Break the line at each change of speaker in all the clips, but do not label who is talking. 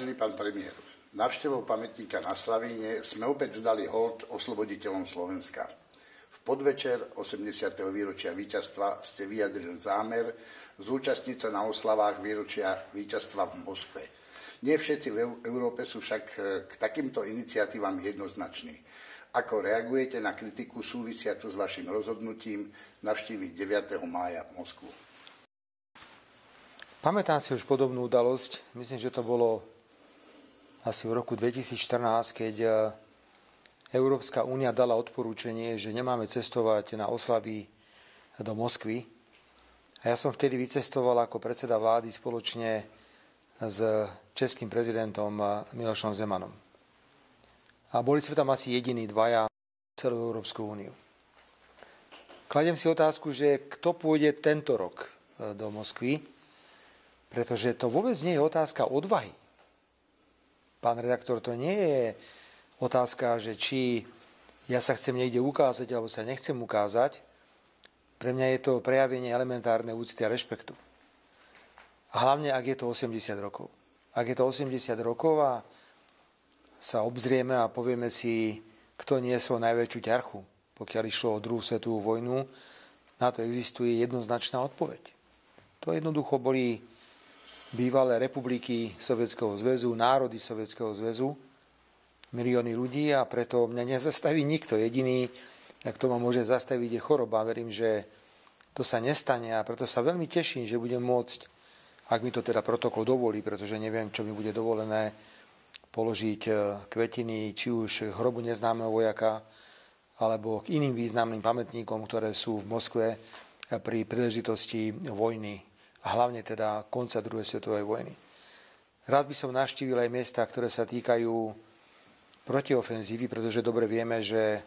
Vážený pán premiér, návštevou pamätníka na Slavíne sme opäť vzdali hold osloboditeľom Slovenska. V podvečer 80. výročia víťazstva ste vyjadrili zámer zúčastniť sa na oslavách výročia víťazstva v Moskve. Nie všetci v Európe sú však k takýmto iniciatívam jednoznační. Ako reagujete na kritiku súvisiacu s vašim rozhodnutím navštíviť 9. mája Moskvu?
Pamätám si už podobnú udalosť. Myslím, že to bolo asi v roku 2014, keď Európska únia dala odporúčanie, že nemáme cestovať na oslavy do Moskvy. A ja som vtedy vycestoval ako predseda vlády spoločne s českým prezidentom Milošom Zemanom. A boli sme tam asi jediní dvaja celú Európsku úniu. Kladiem si otázku, že kto pôjde tento rok do Moskvy, pretože to vôbec nie je otázka odvahy. Pán redaktor, to nie je otázka, že či ja sa chcem niekde ukázať, alebo sa nechcem ukázať. Pre mňa je to prejavenie elementárnej úcty a rešpektu. A hlavne, ak je to 80 rokov. Ak je to 80 rokov a sa obzrieme a povieme si, kto niesol najväčšiu ťarchu, pokiaľ išlo o druhú svetovú vojnu, na to existuje jednoznačná odpoveď. To jednoducho boli bývalé republiky Sovietskeho zväzu, národy Sovietskeho zväzu, milióny ľudí a preto mňa nezastaví nikto. Jediný, kto ma môže zastaviť, je choroba. Verím, že to sa nestane a preto sa veľmi teším, že budem môcť, ak mi to teda protokol dovolí, pretože neviem, čo mi bude dovolené, položiť kvetiny, či už hrobu neznámeho vojaka, alebo k iným významným pamätníkom, ktoré sú v Moskve pri príležitosti vojny a hlavne teda konca druhej svetovej vojny. Rád by som navštívil aj miesta, ktoré sa týkajú protiofenzívy, pretože dobre vieme, že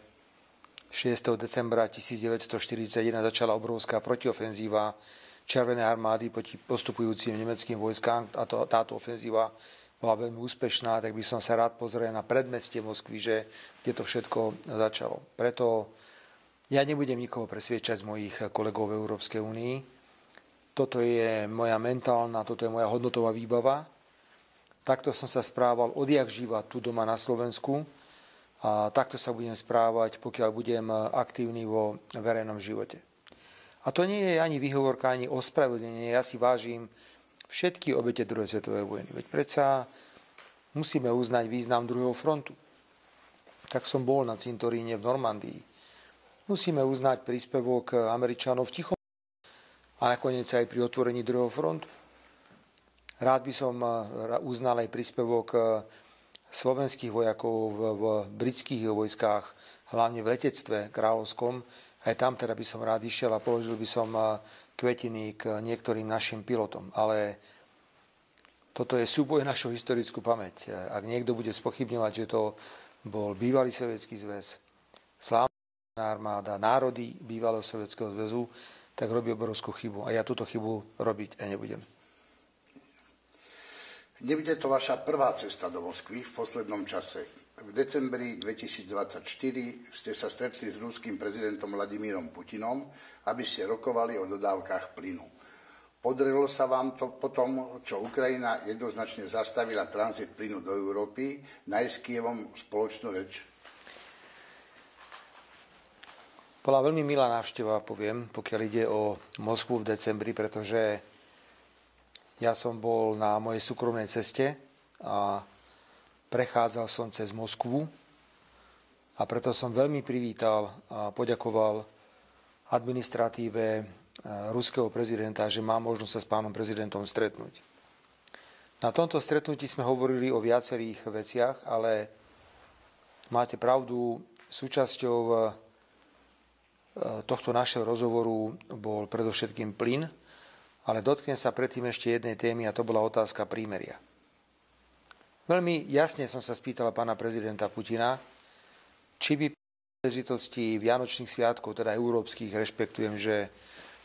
6. decembra 1941 začala obrovská protiofenzíva Červenej armády proti postupujúcim nemeckým vojskám a táto ofenzíva bola veľmi úspešná, tak by som sa rád pozrel na predmestie Moskvy, že kde to všetko začalo. Preto ja nebudem nikoho presviečať z mojich kolegov v Európskej únii. Toto je moja mentálna, toto je moja hodnotová výbava. Takto som sa správal odjak živa tu doma na Slovensku a takto sa budem správať, pokiaľ budem aktívny vo verejnom živote. A to nie je ani výhovorka, ani ospravedlnenie. Ja si vážim všetky obete druhej svetovej vojny. Veď predsa musíme uznať význam druhého frontu. Tak som bol na cintoríne v Normandii. Musíme uznať príspevok Američanov v Tichom a nakoniec aj pri otvorení druhého frontu. Rád by som uznal aj príspevok slovenských vojakov v britských vojskách, hlavne v letectve kráľovskom. Aj tam teda by som rád išiel a položil by som kvetiny k niektorým našim pilotom. Ale toto je súboj našou historickú pamäť. Ak niekto bude spochybňovať, že to bol bývalý Sovietsky zväz, slávna armáda, národy bývalého Sovietskeho zväzu, tak robí obrovskú chybu. A ja túto chybu robiť aj nebudem.
Nebude to vaša prvá cesta do Moskvy v poslednom čase. V decembri 2024 ste sa stretli s ruským prezidentom Vladimírom Putinom, aby ste rokovali o dodávkach plynu. Podarilo sa vám to potom, čo Ukrajina jednoznačne zastavila tranzit plynu do Európy, nájsť s Kyjevom spoločnú reč?
Bola veľmi milá návšteva, poviem, pokiaľ ide o Moskvu v decembri, pretože ja som bol na mojej súkromnej ceste a prechádzal som cez Moskvu a preto som veľmi privítal a poďakoval administratíve ruského prezidenta, že má možnosť sa s pánom prezidentom stretnúť. Na tomto stretnutí sme hovorili o viacerých veciach, ale máte pravdu, súčasťou tohto našeho rozhovoru bol predovšetkým plyn, ale dotknem sa predtým ešte jednej témy a to bola otázka prímeria. Veľmi jasne som sa spýtala pána prezidenta Putina, či by pri príležitosti Vianočných sviatkov, teda európskych, rešpektujem, že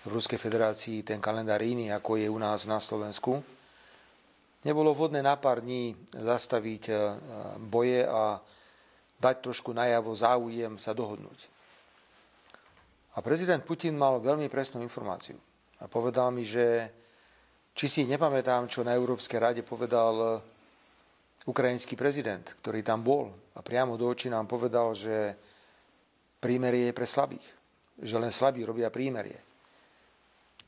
v Ruskej federácii ten kalendár iný, ako je u nás na Slovensku, nebolo vhodné na pár dní zastaviť boje a dať trošku najavo záujem sa dohodnúť. A prezident Putin mal veľmi presnú informáciu. A povedal mi, že či si nepamätám, čo na Európskej rade povedal ukrajinský prezident, ktorý tam bol a priamo do očí nám povedal, že prímerie je pre slabých, že len slabí robia prímerie.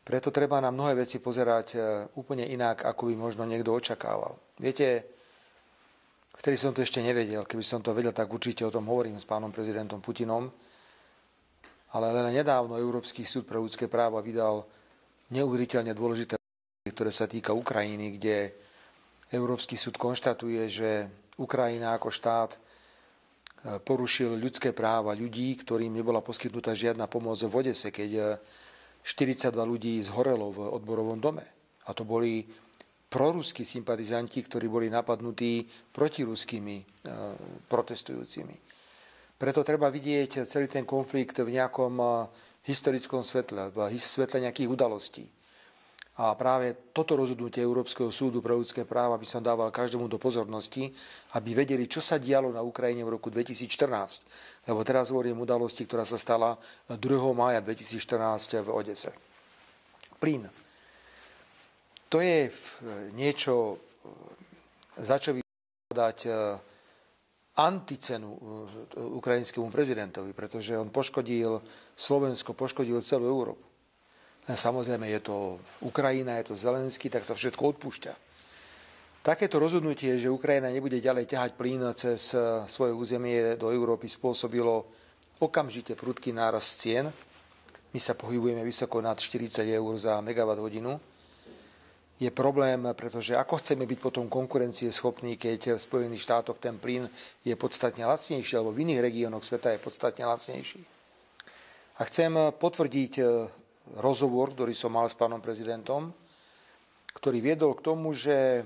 Preto treba na mnohé veci pozerať úplne inak, ako by možno niekto očakával. Viete, vtedy som to ešte nevedel. Keby som to vedel, tak určite o tom hovorím s pánom prezidentom Putinom. Ale len nedávno Európsky súd pre ľudské práva vydal neuveriteľne dôležité, ktoré sa týka Ukrajiny, kde Európsky súd konštatuje, že Ukrajina ako štát porušil ľudské práva ľudí, ktorým nebola poskytnutá žiadna pomoc v Odese, keď 42 ľudí zhorelo v odborovom dome. A to boli proruskí sympatizanti, ktorí boli napadnutí protiruskými protestujúcimi. Preto treba vidieť celý ten konflikt v nejakom historickom svetle, v svetle nejakých udalostí. A práve toto rozhodnutie Európskeho súdu pre ľudské práva by som dával každému do pozornosti, aby vedeli, čo sa dialo na Ukrajine v roku 2014. Lebo teraz hovorím udalosti, ktorá sa stala 2. mája 2014 v Odese. Plyn. To je niečo, za čo by dať anticenu ukrajinskému prezidentovi, pretože on poškodil Slovensko, poškodil celú Európu. Samozrejme, je to Ukrajina, je to Zelenský, tak sa všetko odpúšťa. Takéto rozhodnutie, že Ukrajina nebude ďalej ťahať plyn cez svoje územie do Európy, spôsobilo okamžite prudký nárast cien. My sa pohybujeme vysoko nad 40 eur za megawatt hodinu. Je problém, pretože ako chceme byť potom konkurencieschopní, keď v Spojených štátoch ten plyn je podstatne lacnejší, alebo v iných regiónoch sveta je podstatne lacnejší. A chcem potvrdiť rozhovor, ktorý som mal s pánom prezidentom, ktorý viedol k tomu, že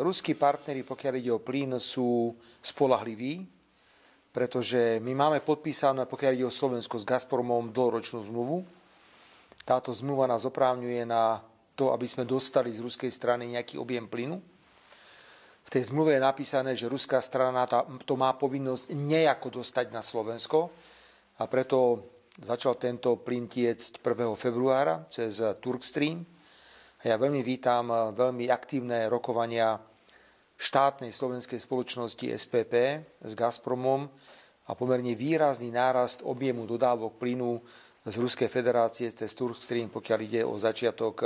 ruskí partneri, pokiaľ ide o plyn, sú spoľahliví, pretože my máme podpísané, pokiaľ ide o Slovensko s Gazpromom, dlhoročnú zmluvu. Táto zmluva nás oprávňuje na to, aby sme dostali z ruskej strany nejaký objem plynu. V tej zmluve je napísané, že ruská strana to má povinnosť nejako dostať na Slovensko a preto začal tento plyn tiecť 1. februára cez Turkstream. A ja veľmi vítam veľmi aktívne rokovania štátnej slovenskej spoločnosti SPP s Gazpromom a pomerne výrazný nárast objemu dodávok plynu z Ruskej federácie cez Turkstream, pokiaľ ide o začiatok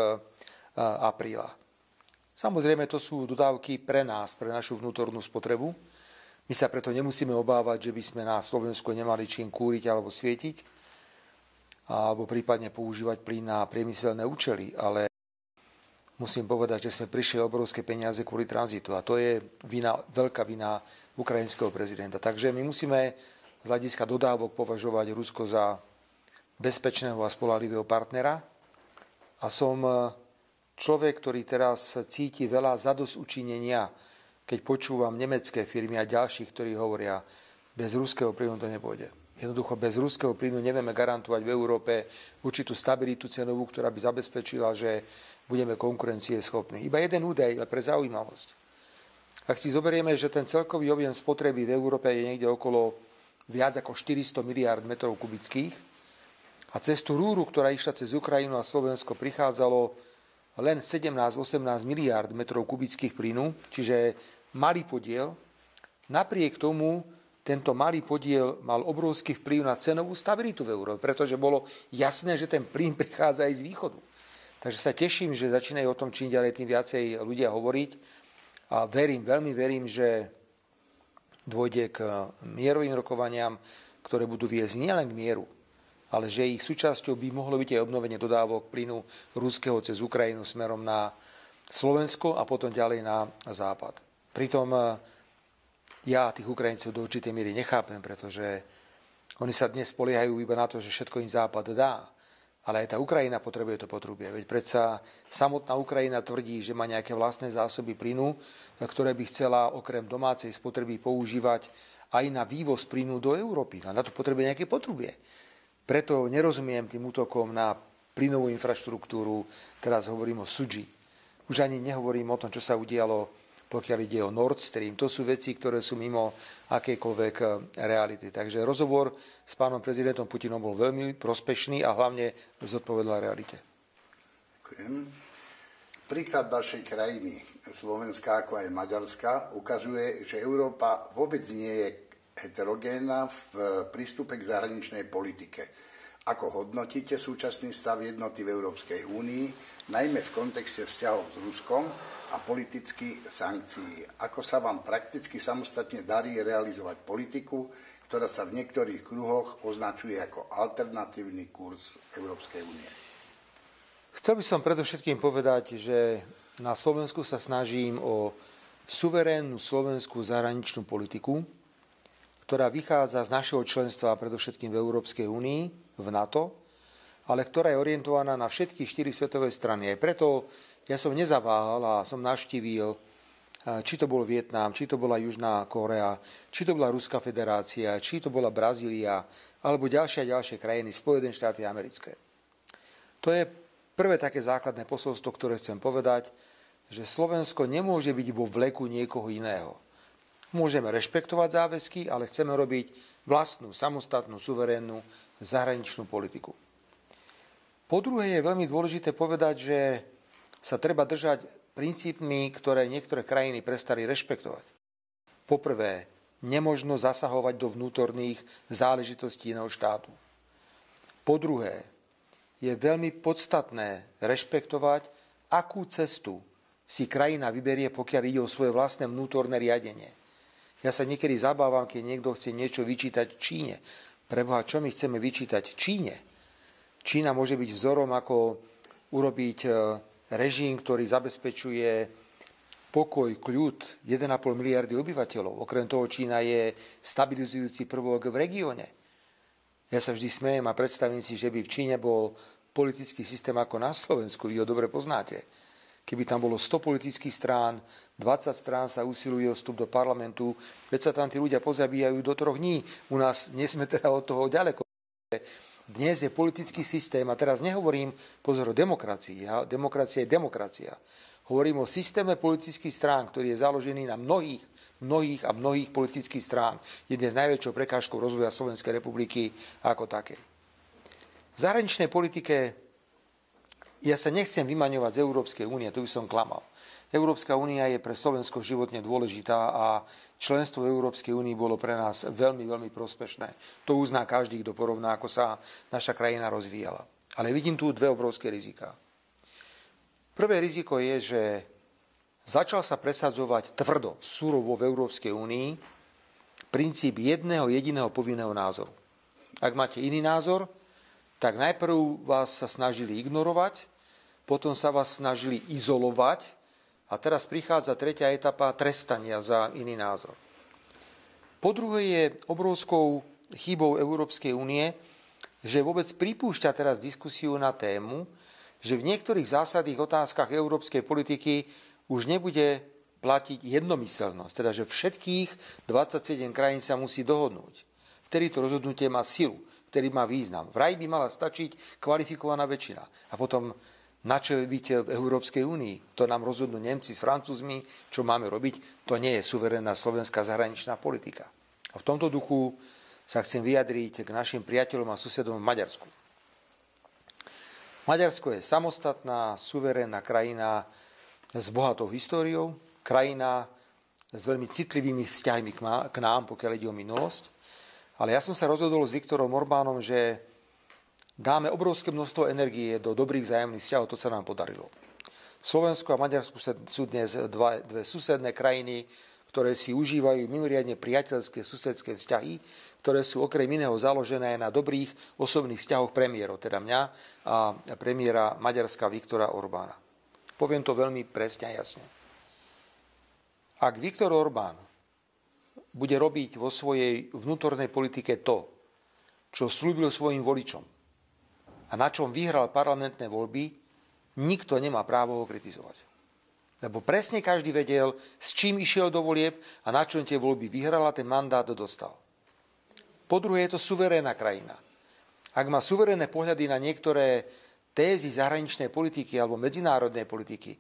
apríla. Samozrejme, to sú dodávky pre nás, pre našu vnútornú spotrebu. My sa preto nemusíme obávať, že by sme na Slovensku nemali čím kúriť alebo svietiť, alebo prípadne používať plyn na priemyselné účely, ale musím povedať, že sme prišli obrovské peniaze kvôli tranzitu a to je veľká vina ukrajinského prezidenta. Takže my musíme z hľadiska dodávok považovať Rusko za bezpečného a spoľahlivého partnera a som človek, ktorý teraz cíti veľa zadosťučinenia, keď počúvam nemecké firmy a ďalších, ktorí hovoria, bez ruského plynu to nepôjde. Jednoducho bez ruského plynu nevieme garantovať v Európe určitú stabilitu cenovú, ktorá by zabezpečila, že budeme konkurencieschopní. Iba jeden údaj pre zaujímavosť. Ak si zoberieme, že ten celkový objem spotreby v Európe je niekde okolo viac ako 400 miliárd metrov kubických a cez tú rúru, ktorá išla cez Ukrajinu a Slovensko, prichádzalo len 17-18 miliárd metrov kubických plynu, čiže malý podiel, napriek tomu tento malý podiel mal obrovský vplyv na cenovú stabilitu v Európe, pretože bolo jasné, že ten plyn prichádza aj z východu. Takže sa teším, že začínajú o tom čím ďalej tým viacej ľudia hovoriť a veľmi verím, že dôjde k mierovým rokovaniam, ktoré budú viesť nielen k mieru, ale že ich súčasťou by mohlo byť aj obnovenie dodávok plynu ruského cez Ukrajinu smerom na Slovensko a potom ďalej na západ. Pritom ja tých Ukrajincov do určitej miery nechápem, pretože oni sa dnes spoliehajú iba na to, že všetko im Západ dá. Ale aj tá Ukrajina potrebuje to potrubie. Veď predsa samotná Ukrajina tvrdí, že má nejaké vlastné zásoby plynu, ktoré by chcela okrem domácej spotreby používať aj na vývoz plynu do Európy. A na to potrebuje nejaké potrubie. Preto nerozumiem tým útokom na plynovú infraštruktúru. Teraz hovorím o Sudži. Už ani nehovorím o tom, čo sa udialo, pokiaľ ide o Nord Stream. To sú veci, ktoré sú mimo akejkoľvek reality. Takže rozhovor s pánom prezidentom Putinom bol veľmi prospešný a hlavne zodpovedal realite.
Ďakujem. Príklad našej krajiny, Slovenska ako aj Maďarska, ukazuje, že Európa vôbec nie je heterogénna v prístupe k zahraničnej politike. Ako hodnotíte súčasný stav jednoty v Európskej únii, najmä v kontexte vzťahov s Ruskom a politických sankcií? Ako sa vám prakticky samostatne darí realizovať politiku, ktorá sa v niektorých kruhoch označuje ako alternatívny kurz Európskej únie?
Chcel by som predovšetkým povedať, že na Slovensku sa snažím o suverénnu slovenskú zahraničnú politiku, ktorá vychádza z našeho členstva predovšetkým v Európskej únii, v NATO, ale ktorá je orientovaná na všetky 4 svetové strany. Aj preto ja som nezaváhal a som navštívil, či to bol Vietnam, či to bola Južná Kórea, či to bola Ruská federácia, či to bola Brazília, alebo ďalšie a ďalšie krajiny, Spojené štáty americké. To je prvé také základné posolstvo, ktoré chcem povedať, že Slovensko nemôže byť vo vleku niekoho iného. Môžeme rešpektovať záväzky, ale chceme robiť vlastnú, samostatnú, suverénnu zahraničnú politiku. Po druhé je veľmi dôležité povedať, že sa treba držať princípmi, ktoré niektoré krajiny prestali rešpektovať. Poprvé, nemožno zasahovať do vnútorných záležitostí iného štátu. Po druhé, je veľmi podstatné rešpektovať, akú cestu si krajina vyberie, pokiaľ ide o svoje vlastné vnútorné riadenie. Ja sa niekedy zabávam, keď niekto chce niečo vyčítať Číne. Preboha, čo my chceme vyčítať Číne? Čína môže byť vzorom, ako urobiť režim, ktorý zabezpečuje pokoj, kľud 1,5 miliardy obyvateľov. Okrem toho Čína je stabilizujúci prvok v regióne. Ja sa vždy smejem a predstavím si, že by v Číne bol politický systém ako na Slovensku. Vy ho dobre poznáte. Keby tam bolo 100 politických strán, 20 strán sa usiluje o vstup do parlamentu, veď sa tam tí ľudia pozabíjajú do 3 dní. U nás nie sme teda od toho ďaleko. Dnes je politický systém, a teraz nehovorím, pozor, o demokracii. Demokracia je demokracia. Hovorím o systéme politických strán, ktorý je založený na mnohých politických strán. Je dnes najväčšou prekážkou rozvoja Slovenskej republiky ako takej. V zahraničnej politike ja sa nechcem vymaňovať z Európskej únie, to by som klamal. Európska únia je pre Slovensko životne dôležitá a členstvo v Európskej únii bolo pre nás veľmi, veľmi prospešné. To uzná každý, kto porovná, ako sa naša krajina rozvíjala. Ale vidím tu 2 obrovské riziká. Prvé riziko je, že začal sa presadzovať tvrdo, surovo v Európskej únii princíp jedného jediného povinného názoru. Ak máte iný názor, tak najprv vás sa snažili ignorovať, potom sa vás snažili izolovať a teraz prichádza 3. etapa trestania za iný názor. Po druhé je obrovskou chybou Európskej únie, že vôbec pripúšťa teraz diskusiu na tému, že v niektorých zásadných otázkach európskej politiky už nebude platiť jednomyseľnosť, teda že všetkých 27 krajín sa musí dohodnúť. Vtedy to rozhodnutie má silu, vtedy má význam. Vraj by mala stačiť kvalifikovaná väčšina. A potom na čo byť v Európskej únii? To nám rozhodnú Nemci s Francúzmi, čo máme robiť. To nie je suverénna slovenská zahraničná politika. A v tomto duchu sa chcem vyjadriť k našim priateľom a susedom v Maďarsku. Maďarsko je samostatná, suverénna krajina s bohatou históriou, krajina s veľmi citlivými vzťahmi k nám, pokiaľ ide o minulosť. Ale ja som sa rozhodol s Viktorom Orbánom, že dáme obrovské množstvo energie do dobrých vzájomných vzťahov, to sa nám podarilo. Slovensko a Maďarsko sú dnes dve susedné krajiny, ktoré si užívajú mimoriadne priateľské susedské vzťahy, ktoré sú okrem iného založené na dobrých osobných vzťahoch premiérov, teda mňa a premiéra Maďarska Viktora Orbána. Poviem to veľmi presne a jasne. Ak Viktor Orbán bude robiť vo svojej vnútornej politike to, čo slúbil svojim voličom a na čom vyhral parlamentné voľby, nikto nemá právo ho kritizovať. Lebo presne každý vedel, s čím išiel do volieb a na čom tie voľby vyhral a ten mandát dostal. Po druhé, je to suverénna krajina. Ak má suverénne pohľady na niektoré tézy zahraničnej politiky alebo medzinárodnej politiky,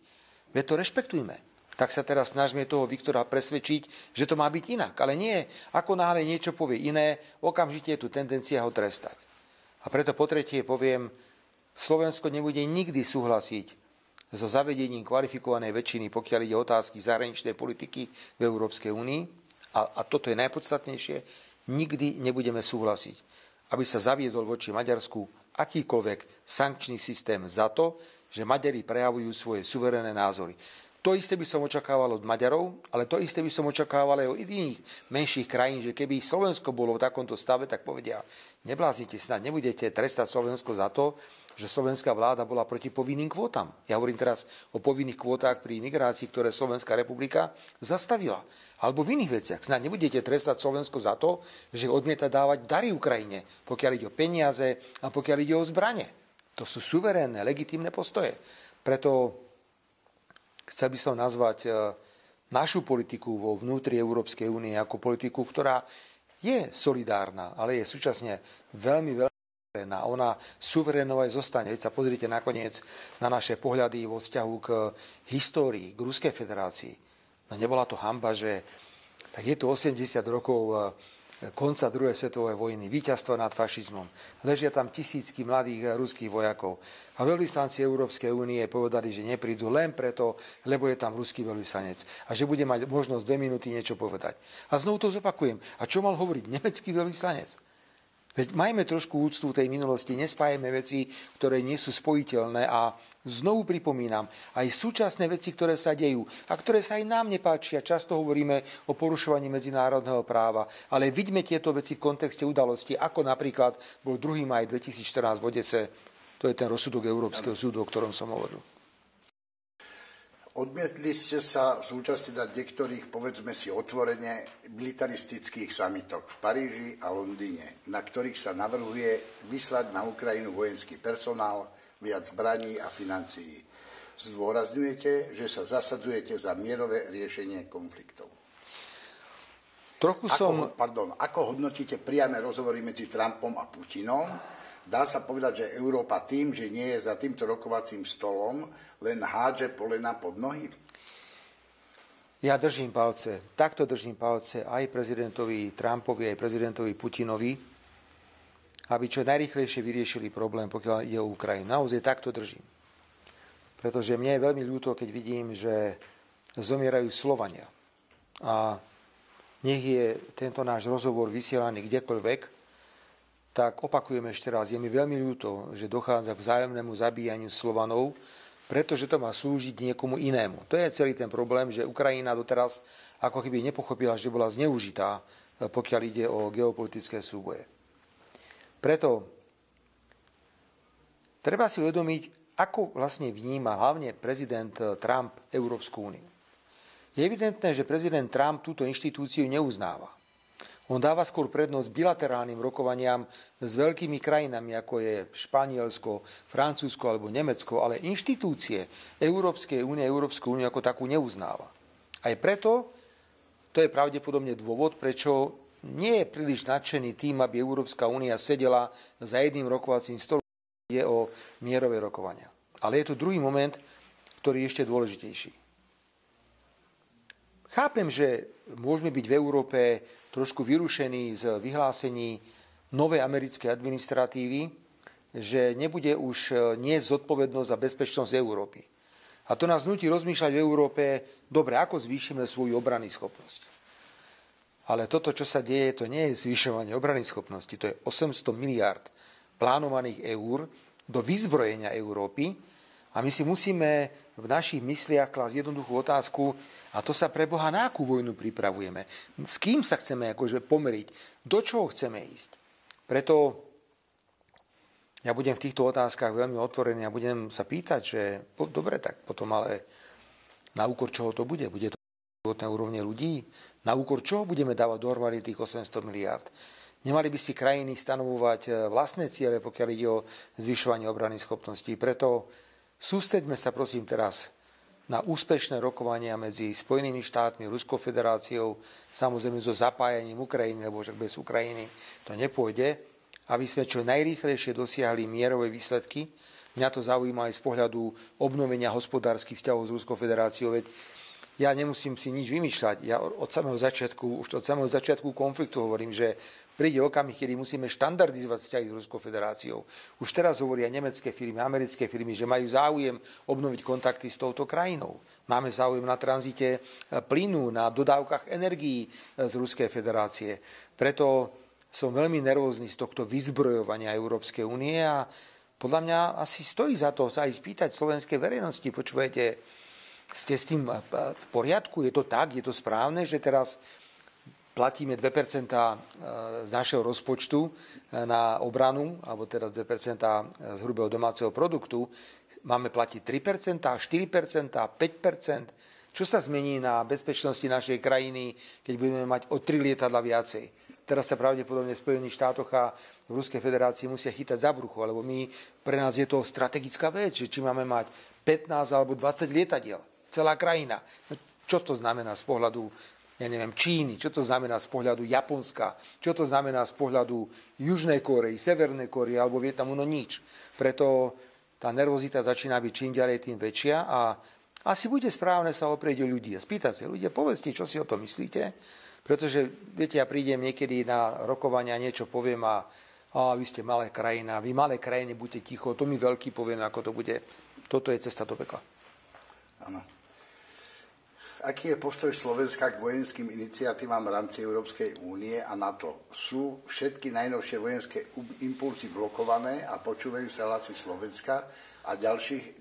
veď to rešpektujme. Tak sa teraz snažíme toho Viktora presvedčiť, že to má byť inak. Ale nie, ako náhle niečo povie iné, okamžite je tu tendencia ho trestať. A preto po tretie poviem, Slovensko nebude nikdy súhlasiť so zavedením kvalifikovanej väčšiny, pokiaľ ide o otázky zahraničnej politiky v Európskej únii, a toto je najpodstatnejšie, nikdy nebudeme súhlasiť, aby sa zaviedol voči Maďarsku akýkoľvek sankčný systém za to, že Maďari prejavujú svoje suverénne názory. To isté by som očakával od Maďarov, ale to isté by som očakával aj od iných menších krajín, že keby Slovensko bolo v takomto stave, tak povedia, nebláznite, snad nebudete trestať Slovensko za to, že slovenská vláda bola proti povinným kvótam. Ja hovorím teraz o povinných kvótach pri migrácii, ktoré Slovenská republika zastavila. Alebo v iných veciach. Snad nebudete trestať Slovensko za to, že odmieta dávať dary Ukrajine, pokiaľ ide o peniaze a pokiaľ ide o zbrane. To sú suverénne, legitímne postoje. Preto chcel by som nazvať našu politiku vo vnútri Európskej únie ako politiku, ktorá je solidárna, ale je súčasne veľmi suverénna. Ona suverénnou aj zostane. Veď sa pozrite nakoniec na naše pohľady vo vzťahu k histórii, k Ruskej federácii. No nebola to hanba, že tak je to 80 rokov konca druhej svetovej vojny, víťazstva nad fašizmom. Ležia tam tisícky mladých ruských vojakov. A veľvyslanci Európskej únie povedali, že neprídu len preto, lebo je tam ruský veľvyslanec. A že bude mať možnosť 2 minúty niečo povedať. A znovu to zopakujem. A čo mal hovoriť nemecký veľvyslanec? Veď majme trošku úctu v tej minulosti, nespájame veci, ktoré nie sú spojiteľné a znovu pripomínam, aj súčasné veci, ktoré sa dejú a ktoré sa aj nám nepáčia. Často hovoríme o porušovaní medzinárodného práva, ale vidíme tieto veci v kontexte udalosti, ako napríklad bol 2. maj 2014 v Odese. To je ten rozsudok Európskeho súdu, o ktorom som hovoril.
Odmietli ste sa zúčastniť na niektorých, povedzme si otvorene, militaristických samitoch v Paríži a Londýne, na ktorých sa navrhuje vyslať na Ukrajinu vojenský personál, viac zbraní a financií. Zdôrazňujete, že sa zasadzujete za mierové riešenie konfliktov. Ako hodnotíte priame rozhovory medzi Trumpom a Putinom? Dá sa povedať, že Európa tým, že nie je za týmto rokovacím stolom, len hádže polena pod nohy?
Ja držím palce, takto držím palce aj prezidentovi Trumpovi, aj prezidentovi Putinovi, aby čo najrýchlejšie vyriešili problém, pokiaľ ide o Ukrajinu. Naozaj takto držím. Pretože mne je veľmi ľúto, keď vidím, že zomierajú Slovania. A nech je tento náš rozhovor vysielaný kdekoľvek, tak opakujem ešte raz, je mi veľmi ľúto, že dochádza k vzájomnému zabíjaniu Slovanov, pretože to má slúžiť niekomu inému. To je celý ten problém, že Ukrajina doteraz ako keby nepochopila, že bola zneužitá, pokiaľ ide o geopolitické súboje. Preto treba si uvedomiť, ako vlastne vníma hlavne prezident Trump Európsku úniu. Je evidentné, že prezident Trump túto inštitúciu neuznáva. On dáva skôr prednosť bilaterálnym rokovaniam s veľkými krajinami, ako je Španielsko, Francúzsko alebo Nemecko, ale inštitúcie Európskej únie, Európsku úniu ako takú neuznáva. Aj preto, to je pravdepodobne dôvod, prečo nie je príliš nadšený tým, aby Európska únia sedela za jedným rokovacím stolom, je o mierové rokovania. Ale je tu druhý moment, ktorý je ešte dôležitejší. Chápem, že môžeme byť v Európe trošku vyrušení z vyhlásení novej americkej administratívy, že nebude už niesť zodpovednosť za bezpečnosť Európy. A to nás nutí rozmýšľať v Európe, dobre, ako zvýšime svoju obrannú schopnosť. Ale toto, čo sa deje, to nie je zvyšovanie obrannnej schopnosti, to je 800 miliárd plánovaných eur do vyzbrojenia Európy a my si musíme v našich mysliach klásť jednoduchú otázku, a to sa pre Boha na akú vojnu pripravujeme? S kým sa chceme akože pomeriť? Do čoho chceme ísť? Preto ja budem v týchto otázkach veľmi otvorený a budem sa pýtať, že dobre, tak potom ale na úkor čoho to bude? Bude to životné úrovne ľudí? Na úkor čoho budeme dávať dohromady tých 800 miliárd? Nemali by si krajiny stanovovať vlastné ciele, pokiaľ ide o zvyšovanie obranných schopností. Preto sústreďme sa prosím teraz na úspešné rokovania medzi Spojenými štátmi, Ruskou federáciou, samozrejme so zapájaním Ukrajiny, lebo však bez Ukrajiny to nepôjde, aby sme čo najrýchlejšie dosiahli mierové výsledky. Mňa to zaujíma aj z pohľadu obnovenia hospodárskych vzťahov s Ruskou federáciou, veď Ja nemusím si nič vymýšľať. Ja už od samého začiatku konfliktu hovorím, že príde okamih, kedy musíme štandardizovať vzťahy s Ruskou federáciou. Už teraz hovoria nemecké firmy, americké firmy, že majú záujem obnoviť kontakty s touto krajinou. Máme záujem na tranzite plynu, na dodávkach energií z Ruskej federácie. Preto som veľmi nervózny z tohto vyzbrojovania Európskej únie a podľa mňa asi stojí za to sa aj spýtať slovenskej verejnosti. Počúvajte, ste s tým v poriadku? Je to tak? Je to správne, že teraz platíme 2% z našeho rozpočtu na obranu, alebo teda 2% z hrubého domáceho produktu? Máme platiť 3%, 4%, 5%? Čo sa zmení na bezpečnosti našej krajiny, keď budeme mať o 3 lietadla viacej? Teraz sa pravdepodobne v Spojených štátoch a v Ruskej federácii musia chytať za brucho, lebo pre nás je to strategická vec, že či máme mať 15 alebo 20 lietadiel. Celá krajina. No, čo to znamená z pohľadu, Číny? Čo to znamená z pohľadu Japonska? Čo to znamená z pohľadu Južnej Kórey, Severnej Kórey alebo Vietnamu? No nič. Preto tá nervozita začína byť čím ďalej tým väčšia a asi bude správne sa oprieť o ľudí a spýtať sa ľudia, povedzte, čo si o tom myslíte, pretože, viete, ja prídem niekedy na rokovania, niečo poviem a vy ste malé krajina, vy malé krajiny, buďte ticho, to my veľký povieme, ako to bude. Toto je cesta do pekla.
Áno. Aký je postoj Slovenska k vojenským iniciatívam v rámci Európskej únie a NATO? Sú všetky najnovšie vojenské impulsy blokované a počúvajú sa hlasy Slovenska a ďalších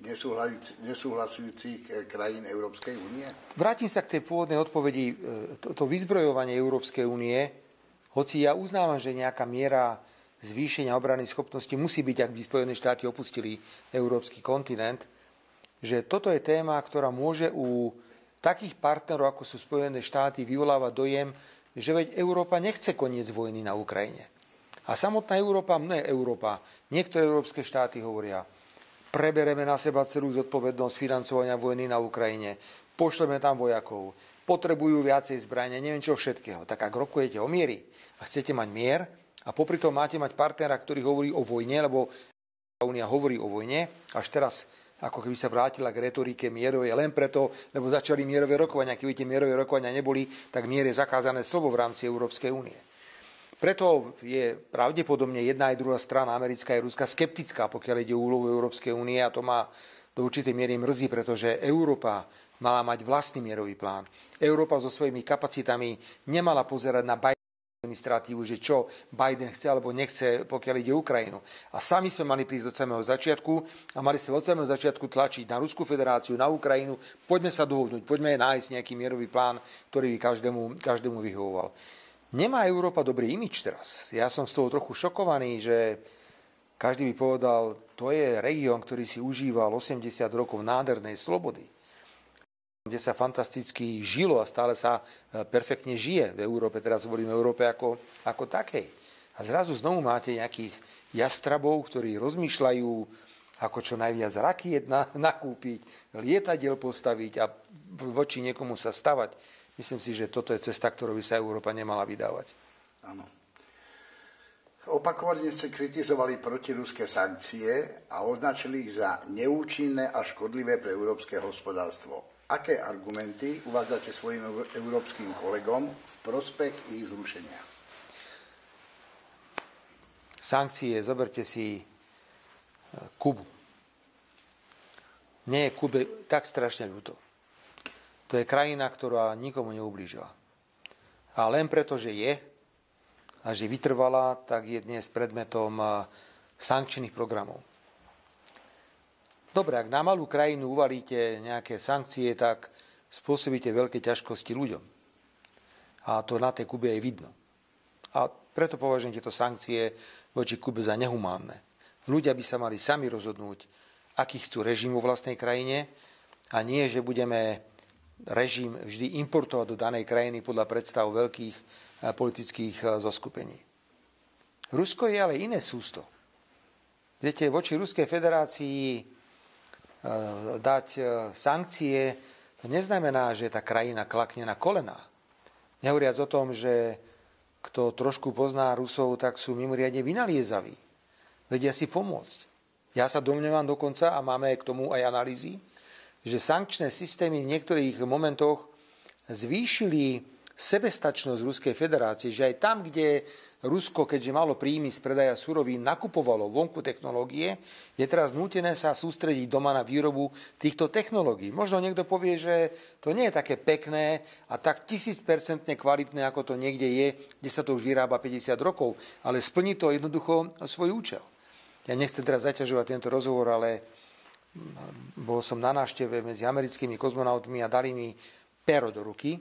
nesúhlasujúcich krajín Európskej únie?
Vrátim sa k tej pôvodnej odpovedi. To vyzbrojovanie Európskej únie, hoci ja uznávam, že nejaká miera zvýšenia obrannej schopnosti musí byť, ak by Spojené štáty opustili európsky kontinent, že toto je téma, ktorá môže u takých partnerov, ako sú Spojené štáty, vyvolávať dojem, že veď Európa nechce koniec vojny na Ukrajine. A samotná Európa, niektoré európske štáty hovoria, prebereme na seba celú zodpovednosť financovania vojny na Ukrajine, pošleme tam vojakov, potrebujú viacej zbrania, neviem čo všetkého. Tak ak rokujete o miery a chcete mať mier a popri tom máte mať partnera, ktorý hovorí o vojne, lebo Únia hovorí o vojne, až teraz ako keby sa vrátila k retorike mierovej len preto, lebo začali mierové rokovania. Keby tie mierové rokovania neboli, tak mier je zakázané slovo v rámci Európskej únie. Preto je pravdepodobne jedna aj druhá strana, americká aj ruská, skeptická, pokiaľ ide o úlohu Európskej únie a to ma do určitej miery mrzí, pretože Európa mala mať vlastný mierový plán. Európa so svojimi kapacitami nemala pozerať na administratívu, že čo Biden chce alebo nechce, pokiaľ ide o Ukrajinu. A sami sme mali prísť od samého začiatku a mali sme od samého začiatku tlačiť na Ruskú federáciu, na Ukrajinu. Poďme sa dohodnúť, poďme nájsť nejaký mierový plán, ktorý by každému vyhovoval. Nemá Európa dobrý imič teraz. Ja som z toho trochu šokovaný, že každý by povedal, to je región, ktorý si užíval 80 rokov nádhernej slobody, kde sa fantasticky žilo a stále sa perfektne žije v Európe. Teraz hovorím o Európe ako takej. A zrazu znovu máte nejakých jastrabov, ktorí rozmýšľajú, ako čo najviac rakiet nakúpiť, lietadiel postaviť a voči niekomu sa stavať. Myslím si, že toto je cesta, ktorou by sa Európa nemala vydávať.
Áno. Opakovane ste kritizovali protiruské sankcie a označili ich za neúčinné a škodlivé pre európske hospodárstvo. Aké argumenty uvádzate svojim európskym kolegom v prospech ich zrušenia?
Sankcie, zoberte si Kubu. Nie je Kube tak strašne ľúto. To je krajina, ktorá nikomu neublížila. A len preto, že je a že vytrvala, tak je dnes predmetom sankčných programov. Dobre, ak na malú krajinu uvalíte nejaké sankcie, tak spôsobíte veľké ťažkosti ľuďom. A to na tej Kube je vidno. A preto považujem tieto sankcie voči Kube za nehumánne. Ľudia by sa mali sami rozhodnúť, aký chcú režim vo vlastnej krajine a nie, že budeme režim vždy importovať do danej krajiny podľa predstav veľkých politických zoskupení. Rusko je ale iné sústo. Viete, voči Ruskej federácii dať sankcie, to neznamená, že tá krajina klakne na kolená. Nehovoriac o tom, že kto trošku pozná Rusov, tak sú mimoriadne vynaliezaví. Vedia si pomôcť. Ja sa domnievam dokonca, a máme k tomu aj analýzy, že sankčné systémy v niektorých momentoch zvýšili sebestačnosť Ruskej federácie, že aj tam, kde Rusko, keďže malo príjmy z predaja surovín, nakupovalo vonku technológie, je teraz nútené sa sústrediť doma na výrobu týchto technológií. Možno niekto povie, že to nie je také pekné a tak 1000% kvalitné, ako to niekde je, kde sa to už vyrába 50 rokov, ale splní to jednoducho svoj účel. Ja nechcem teraz zaťažovať tento rozhovor, ale bol som na návšteve medzi americkými kozmonautmi a dali mi pero do ruky.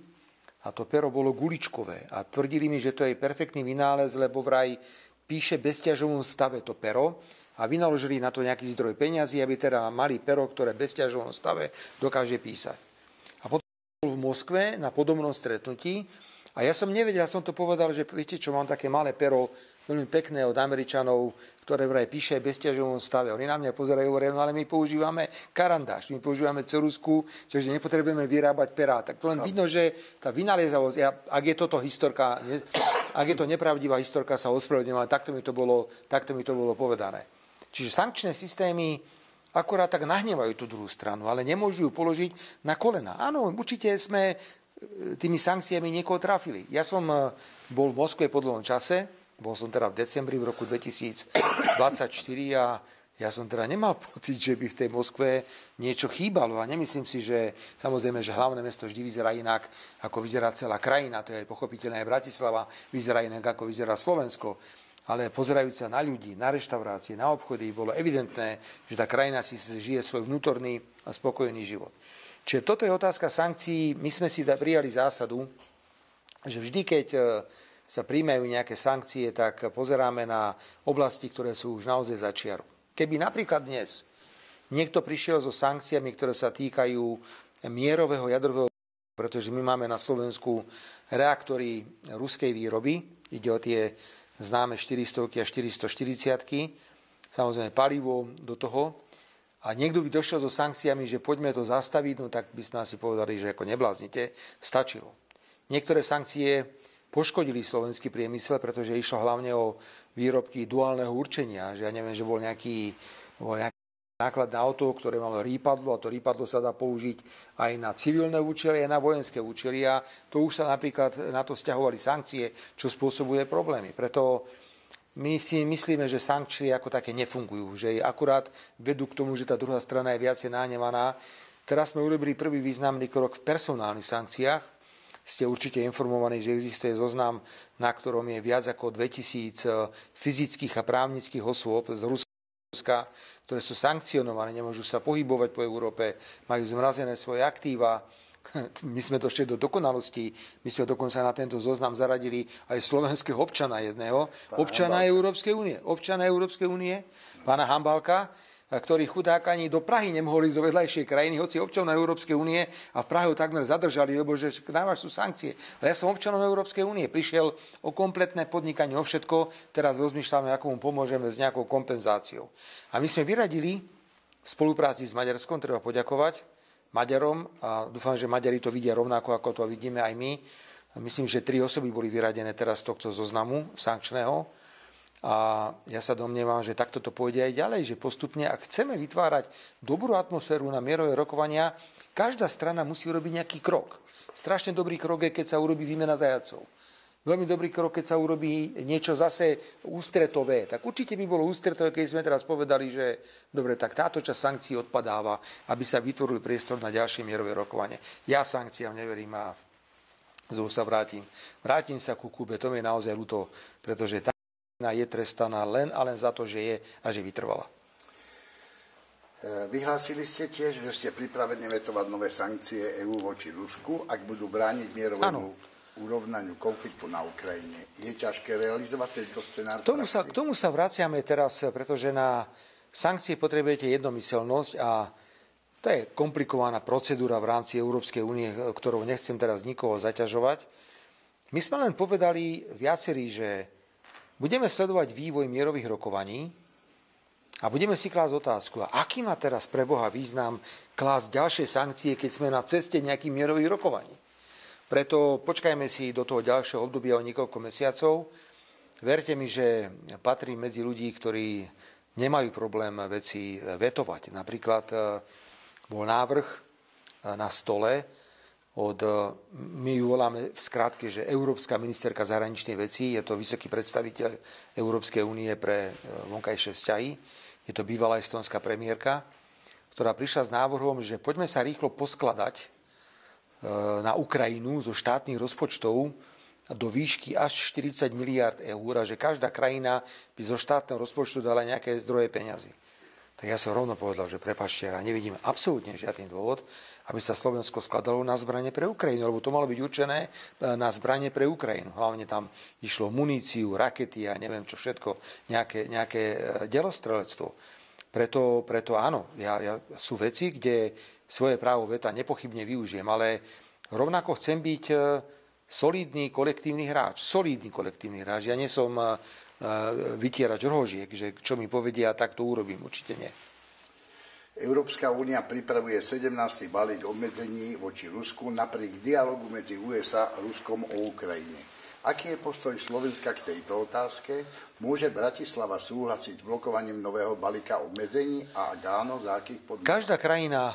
A to pero bolo guličkové. A tvrdili mi, že to je perfektný vynález, lebo vraj píše v bezťažovom stave to pero a vynaložili na to nejaký zdroj peňazí, aby teda mali pero, ktoré v bezťažovom stave dokáže písať. A potom bol v Moskve na podobnom stretnutí a ja som nevedel, ja som to povedal, že viete čo, mám také malé pero, veľmi pekné od Američanov, ktoré vraj píše v bezťažovom stave. Oni na mňa pozerajú, hovoria, no ale my používame karandáš, my používame ceruzku, čiže nepotrebujeme vyrábať perá. Tak to len vidno, že tá vynaliezavosť, ak je toto historka, ak je to nepravdivá historka, sa ospravedlňujem, ale takto mi to bolo povedané. Čiže sankčné systémy akorát tak nahnevajú tú druhú stranu, ale nemôžu ju položiť na kolena. Áno, určite sme tými sankciami niekoho trafili. Ja som bol v Moskve po dlhom čase, bol som teda v decembri v roku 2024 a ja som teda nemal pocit, že by v tej Moskve niečo chýbalo a nemyslím si, že samozrejme, že hlavné mesto vždy vyzerá inak, ako vyzerá celá krajina, to je aj pochopiteľné, aj Bratislava vyzerá inak, ako vyzerá Slovensko, ale pozerajúc sa na ľudí, na reštaurácie, na obchody, bolo evidentné, že tá krajina si žije svoj vnútorný a spokojný život. Čiže toto je otázka sankcií. My sme si prijali zásadu, že vždy, keď sa príjmajú nejaké sankcie, tak pozeráme na oblasti, ktoré sú už naozaj za čiarou. Keby napríklad dnes niekto prišiel so sankciami, ktoré sa týkajú mierového jadrového, pretože my máme na Slovensku reaktory ruskej výroby, ide o tie známe 400 a 440, samozrejme palivo do toho, a niekto by došiel so sankciami, že poďme to zastaviť, no tak by sme asi povedali, že ako nebláznite, stačilo. Niektoré sankcie poškodili slovenský priemysel, pretože išlo hlavne o výrobky duálneho určenia. Že ja neviem, že bol nejaký nákladné auto, ktoré malo rýpadlo a to rýpadlo sa dá použiť aj na civilné účely, aj na vojenské účely a to už sa napríklad na to vzťahovali sankcie, čo spôsobuje problémy. Preto my si myslíme, že sankcie ako také nefungujú, že akurát vedú k tomu, že tá druhá strana je viacej nahnevaná. Teraz sme urobili prvý významný krok v personálnych sankciách. Ste určite informovaní, že existuje zoznam, na ktorom je viac ako 2000 fyzických a právnických osôb z Ruska, ktoré sú sankcionované, nemôžu sa pohybovať po Európe, majú zmrazené svoje aktíva. My sme došli do dokonalosti, my sme dokonca na tento zoznam zaradili aj slovenského občana jedného, občana Európskej únie, pána Hambalka, ktorý chudák ani do Prahy nemohol ísť do vedľajšej krajiny, hoci občanom Európskej únie a v Prahe ho takmer zadržali, lebo že najváž sú sankcie. Ale ja som občanom Európskej únie, prišiel o kompletné podnikanie, o všetko, teraz rozmýšľame, ako mu pomôžeme s nejakou kompenzáciou. A my sme vyradili v spolupráci s Maďarskom, treba poďakovať Maďarom a dúfam, že Maďari to vidia rovnako, ako to vidíme aj my. Myslím, že 3 osoby boli vyradené teraz z tohto zoznamu sankčného. A ja sa domnievam, že takto to pôjde aj ďalej, že postupne, ak chceme vytvárať dobrú atmosféru na mierové rokovania, každá strana musí urobiť nejaký krok. Strašne dobrý krok je, keď sa urobí výmena zajatcov. Veľmi dobrý krok, keď sa urobí niečo zase ústretové. Tak určite by bolo ústretové, keď sme teraz povedali, že dobre, tak táto časť sankcií odpadáva, aby sa vytvoril priestor na ďalšie mierové rokovanie. Ja sankciám neverím a znovu sa vrátim. Vrátim sa ku Kube, to mi je naozaj ľúto, pretože je trestaná len a len za to, že je a že vytrvala.
Vyhlásili ste tiež, že ste pripravení vetovať nové sankcie EÚ voči Rusku, ak budú brániť mierovému urovnaniu konfliktu na Ukrajine. Je ťažké realizovať tento scenár v praxi?
K tomu sa vraciame teraz, pretože na sankcie potrebujete jednomyseľnosť a to je komplikovaná procedúra v rámci Európskej únie, ktorou nechcem teraz nikoho zaťažovať. My sme len povedali viacerí, že budeme sledovať vývoj mierových rokovaní a budeme si klásť otázku, a aký má teraz pre Boha význam klásť ďalšie sankcie, keď sme na ceste nejakých mierových rokovaní. Preto počkajme si do toho ďalšieho obdobia o niekoľko mesiacov. Verte mi, že patrím medzi ľudí, ktorí nemajú problém veci vetovať. Napríklad bol návrh na stole my ju voláme v skratke, že Európska ministerka zahraničnej veci, je to vysoký predstaviteľ Európskej únie pre vonkajšie vzťahy, je to bývalá estonská premiérka, ktorá prišla s návrhom, že poďme sa rýchlo poskladať na Ukrajinu zo štátnych rozpočtov do výšky až 40 miliard eur a že každá krajina by zo štátneho rozpočtu dala nejaké zdroje peňazí. Tak ja som rovno povedal, že prepáčte, ja nevidím absolútne žiadny dôvod, aby sa Slovensko skladalo na zbrane pre Ukrajinu, lebo to malo byť určené na zbrane pre Ukrajinu. Hlavne tam išlo muníciu, rakety a neviem čo všetko, nejaké delostrelectvo. Preto áno, sú veci, kde svoje právo veta nepochybne využijem, ale rovnako chcem byť solidný kolektívny hráč. Ja nie som vytierač rohožiek, že čo mi povedia, tak to urobím. Určite nie.
Európska únia pripravuje 17. balík obmedzení voči Rusku napriek dialogu medzi USA a Ruskom o Ukrajine. Aký je postoj Slovenska k tejto otázke? Môže Bratislava súhlasiť s blokovaním nového balíka obmedzení a ak áno, za akých podmienok?
Každá krajina,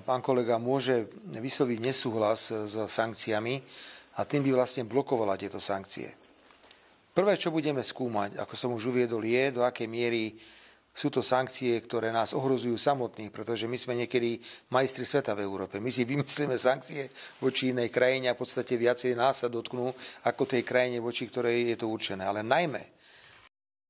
pán kolega, môže vysloviť nesúhlas s sankciami a tým by vlastne blokovala tieto sankcie. Prvé, čo budeme skúmať, ako som už uviedol, je, do akej miery sú to sankcie, ktoré nás ohrozujú samotných, pretože my sme niekedy majstri sveta v Európe. My si vymyslíme sankcie voči inej krajine a v podstate viacej nás sa dotknú ako tej krajine, voči ktorej je to určené. Ale najmä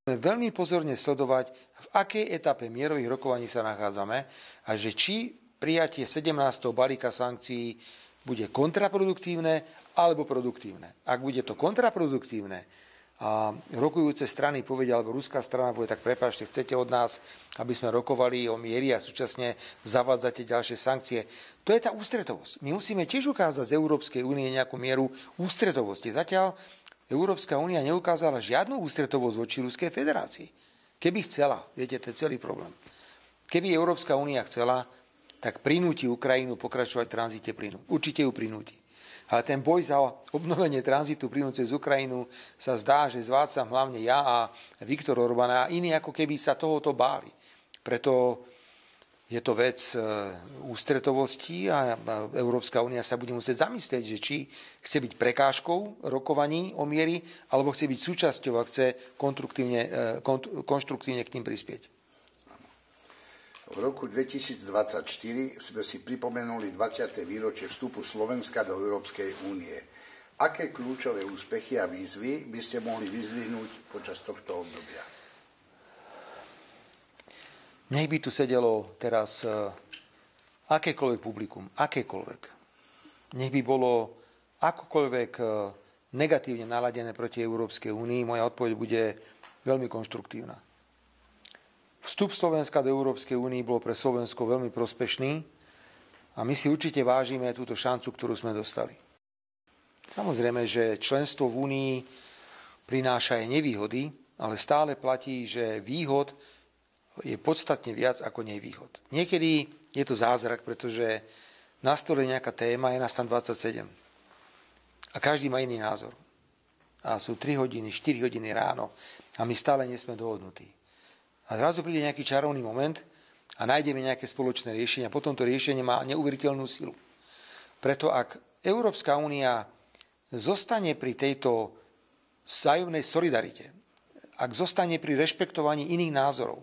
veľmi pozorne sledovať, v akej etape mierových rokovaní sa nachádzame a že či prijatie 17. balíka sankcií bude kontraproduktívne alebo produktívne. Ak bude to kontraproduktívne, a rokujúce strany povedia, alebo ruská strana povie, tak prepáčte, chcete od nás, aby sme rokovali o miery a súčasne zavádzate ďalšie sankcie. To je tá ústretovosť. My musíme tiež ukázať z Európskej únie nejakú mieru ústretovosti. Zatiaľ Európska únia neukázala žiadnu ústretovosť voči Ruskej federácii. Keby chcela, viete, to je celý problém. Keby Európska únia chcela, tak prinúti Ukrajinu pokračovať v tranzite plynu. Určite ju prinúti. Ale ten boj za obnovenie tranzitu plynúcej z Ukrajinu sa zdá, že zvádzam hlavne ja a Viktor Orbán a iní ako keby sa tohoto báli. Preto je to vec ústretovosti a Európska únia sa bude musieť zamyslieť, že či chce byť prekážkou rokovaní o miery, alebo chce byť súčasťou a chce konštruktívne k tým prispieť.
V roku 2024 sme si pripomenuli 20. výročie vstupu Slovenska do Európskej únie. Aké kľúčové úspechy a výzvy by ste mohli vyzdvihnúť počas tohto obdobia?
Nech by tu sedelo teraz akékoľvek publikum, Nech by bolo akokoľvek negatívne naladené proti Európskej únii, moja odpoveď bude veľmi konštruktívna. Vstup Slovenska do Európskej únie bol pre Slovensko veľmi prospešný a my si určite vážime túto šancu, ktorú sme dostali. Samozrejme, že členstvo v únii prináša aj nevýhody, ale stále platí, že výhod je podstatne viac ako nevýhod. Niekedy je to zázrak, pretože na stole nejaká téma, je nás tam 27. A každý má iný názor. A sú 3 hodiny, 4 hodiny ráno a my stále nie sme dohodnutí. A zrazu príde nejaký čarovný moment a nájdeme nejaké spoločné riešenie a potom to riešenie má neuveriteľnú silu. Preto ak Európska únia zostane pri tejto vzájomnej solidarite, ak zostane pri rešpektovaní iných názorov,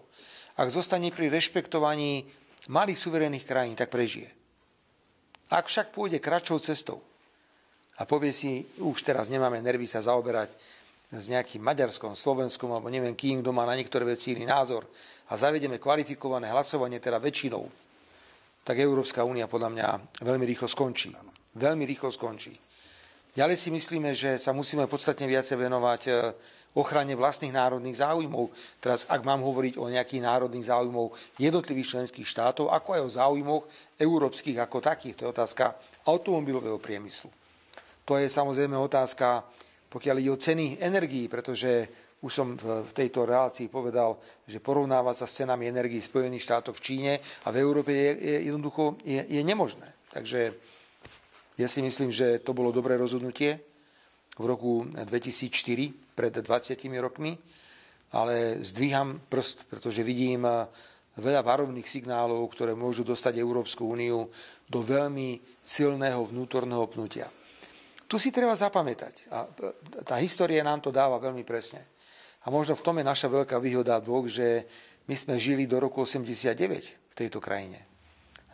ak zostane pri rešpektovaní malých suverénnych krajín, tak prežije. Ak však pôjde kratšou cestou a povie si, už teraz nemáme nervy sa zaoberať s nejakým Maďarskom, Slovenskom alebo neviem kým, kto má na niektoré veci iný názor a zavedeme kvalifikované hlasovanie, teda väčšinou, tak Európska únia podľa mňa veľmi rýchlo skončí. Ďalej si myslíme, že sa musíme podstatne viacej venovať ochrane vlastných národných záujmov. Teraz, ak mám hovoriť o nejakých národných záujmov jednotlivých členských štátov, ako aj o záujmoch európskych ako takých, to je otázka automobilového priemyslu. To je samozrejme otázka, pokiaľ ide o ceny energií, pretože už som v tejto relácii povedal, že porovnávať sa s cenami energií v Spojených štátoch v Číne a v Európe je nemožné. Takže ja si myslím, že to bolo dobré rozhodnutie v roku 2004, pred 20 rokmi, ale zdvíham prst, pretože vidím veľa varovných signálov, ktoré môžu dostať Európsku úniu do veľmi silného vnútorného pnutia. Tu si treba zapamätať. A tá história nám to dáva veľmi presne. A možno v tom je naša veľká výhoda dvoch, že my sme žili do roku 89 v tejto krajine.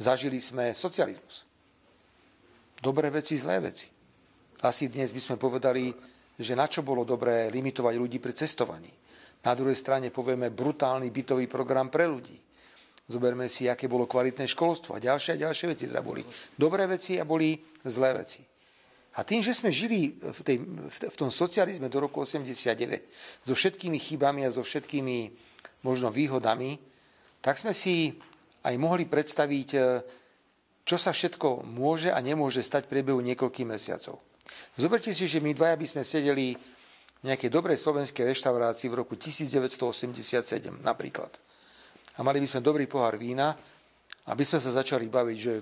Zažili sme socializmus. Dobré veci, zlé veci. Asi dnes by sme povedali, že na čo bolo dobré limitovať ľudí pri cestovaní. Na druhej strane povieme brutálny bytový program pre ľudí. Zoberme si, aké bolo kvalitné školstvo a ďalšie veci. Teda boli dobré veci a boli zlé veci. A tým, že sme žili v tom socializme do roku 89 so všetkými chybami a so všetkými možno výhodami, tak sme si aj mohli predstaviť, čo sa všetko môže a nemôže stať v priebehu niekoľkých mesiacov. Zoberte si, že my dvaja by sme sedeli v nejakej dobrej slovenskej reštaurácii v roku 1987 napríklad. A mali by sme dobrý pohár vína, aby sme sa začali baviť, že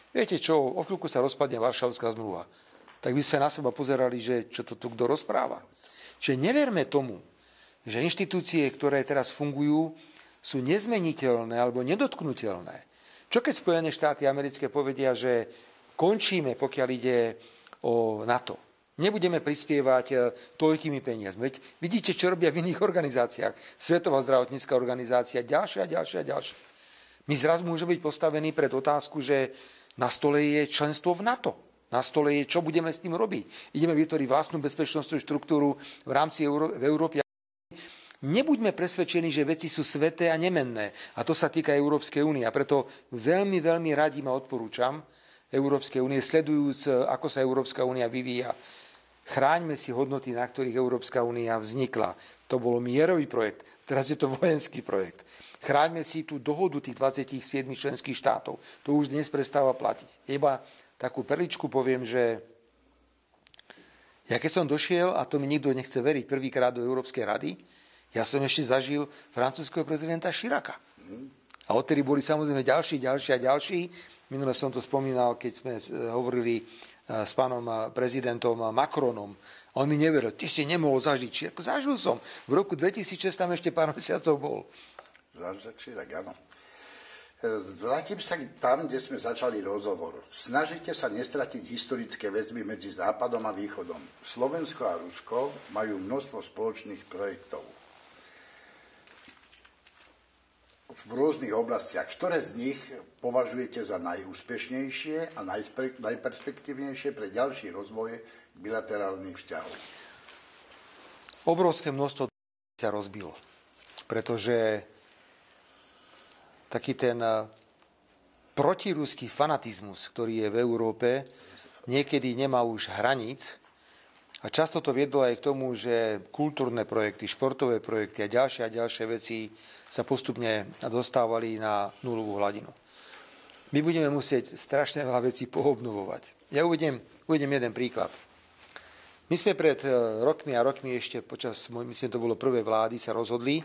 viete čo, o chvíľku sa rozpadne Varšavská zmluva. Tak by sme na seba pozerali, že čo to tu kto rozpráva. Čiže neverme tomu, že inštitúcie, ktoré teraz fungujú, sú nezmeniteľné alebo nedotknutelné. Čo keď Spojené štáty americké povedia, že končíme, pokiaľ ide o NATO. Nebudeme prispievať toľkými peniazmi. Veď vidíte, čo robia v iných organizáciách. Svetová zdravotnícka organizácia, ďalšia. My zrazu môžeme byť postavení pred otázku, že na stole je členstvo v NATO. Na stole je, čo budeme s tým robiť. Ideme vytvoriť vlastnú bezpečnostnú štruktúru v rámci v Európe. Nebuďme presvedčení, že veci sú sveté a nemenné. A to sa týka Európskej únie. A preto veľmi, veľmi radím a odporúčam Európskej únie, sledujúc, ako sa Európska únia vyvíja. Chráňme si hodnoty, na ktorých Európska únia vznikla. To bol mierový projekt, teraz je to vojenský projekt. Chráňme si tú dohodu tých 27 členských štátov. To už dnes prestáva platiť. Iba takú perličku poviem, že ja keď som došiel, a to mi nikto nechce veriť, prvýkrát do Európskej rady, ja som ešte zažil francúzskeho prezidenta Chiraca. A odtedy boli samozrejme ďalší. Minule som to spomínal, keď sme hovorili s pánom prezidentom Macronom. On mi neveril, ty si nemohol zažiť. Zažil som. V roku 2006 tam ešte pár mesiacov bol.
Tak áno. Vrátim sa tam, kde sme začali rozhovor. Snažite sa nestratiť historické väzby medzi Západom a Východom. Slovensko a Rusko majú množstvo spoločných projektov v rôznych oblastiach. Ktoré z nich považujete za najúspešnejšie a najperspektívnejšie pre ďalší rozvoj bilaterálnych vzťahov?
Obrovské množstvo sa rozbilo, pretože taký ten protiruský fanatizmus, ktorý je v Európe, niekedy nemá už hraníc. A často to viedlo aj k tomu, že kultúrne projekty, športové projekty a ďalšie veci sa postupne dostávali na nulovú hladinu. My budeme musieť strašne veľa vecí poobnovovať. Ja uvediem jeden príklad. My sme pred rokmi ešte počas, myslím, to bolo prvej vlády, sa rozhodli,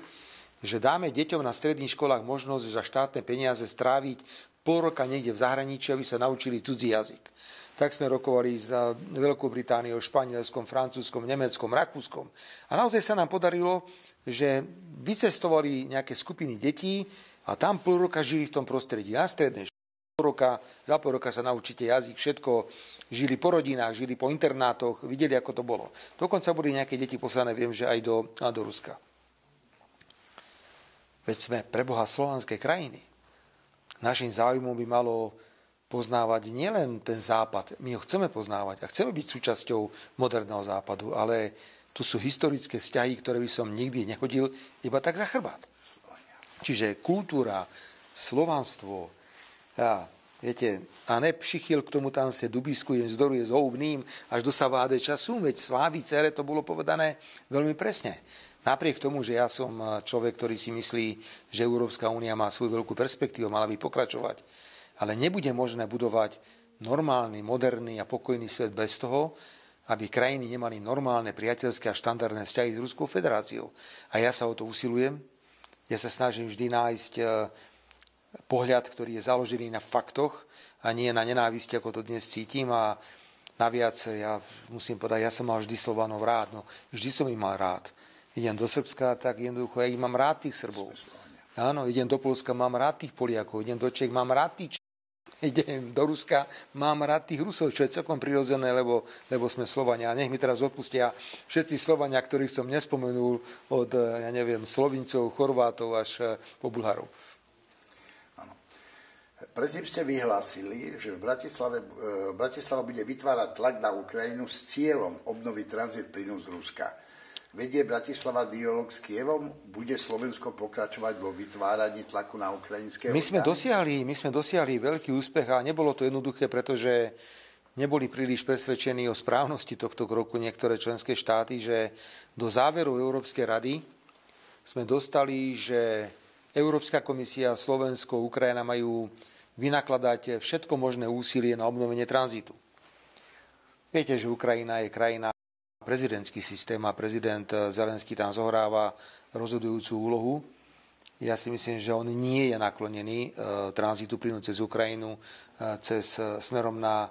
že dáme deťom na stredných školách možnosť za štátne peniaze stráviť pol roka niekde v zahraničí, aby sa naučili cudzí jazyk. Tak sme rokovali s Veľkou Britániou, Španielskom, Francúzskom, Nemeckom, Rakúskom. A naozaj sa nám podarilo, že vycestovali nejaké skupiny detí a tam pol roka žili v tom prostredí. Na strednej škole za pol roka sa naučíte jazyk, všetko. Žili po rodinách, žili po internátoch, videli, ako to bolo. Dokonca boli nejaké deti poslané, viem, že aj do Ruska. Veď sme pre Boha slovanské krajiny. Našim záujmom by malo poznávať nielen ten západ, my ho chceme poznávať a chceme byť súčasťou moderného západu, ale tu sú historické vzťahy, ktoré by som nikdy nehodil iba tak za chrbát. Čiže kultúra, slovanstvo, viete, a ne přichyl k tomu tam se dubiskujem, zdoruje zhoubným, až dosaváde času, veď sláví cére, to bolo povedané veľmi presne. Napriek tomu, že ja som človek, ktorý si myslí, že Európska únia má svoju veľkú perspektívu, mala by pokračovať, ale nebude možné budovať normálny, moderný a pokojný svet bez toho, aby krajiny nemali normálne, priateľské a štandardné vzťahy s Ruskou federáciou. A ja sa o to usilujem. Ja sa snažím vždy nájsť pohľad, ktorý je založený na faktoch a nie na nenávisti, ako to dnes cítim. A naviac, ja musím povedať, ja som mal vždy Slovanov rád. No, vždy som ich mal rád. Idem do Srbska, tak jednoducho ja ich mám rád, tých Srbov. Áno, idem do Poľska, mám rád tých Poliakov, idem do Čech, mám rád tých Čech. Idem do Ruska, mám rád tých Rusov, čo je celkom prirodzené, lebo sme Slovania. A nech mi teraz odpustia všetci Slovania, ktorých som nespomenul, od, ja neviem, Slovincov, Chorvátov až po Bulharov.
Áno. Predtým ste vyhlásili, že Bratislava bude vytvárať tlak na Ukrajinu s cieľom obnoviť tranzit plynu z Ruska. Vedie Bratislava dialog s Kievom? Bude Slovensko pokračovať vo vytváraní tlaku na ukrajinské orgány?
My sme dosiahli veľký úspech a nebolo to jednoduché, pretože neboli príliš presvedčení o správnosti tohto kroku niektoré členské štáty, že do záveru Európskej rady sme dostali, že Európska komisia, Slovensko, Ukrajina majú vynakladať všetko možné úsilie na obnovenie tranzitu. Viete, že Ukrajina je krajina prezidentský systém a prezident Zelenský tam zohráva rozhodujúcu úlohu. Ja si myslím, že on nie je naklonený tranzitu plynu cez Ukrajinu, smerom na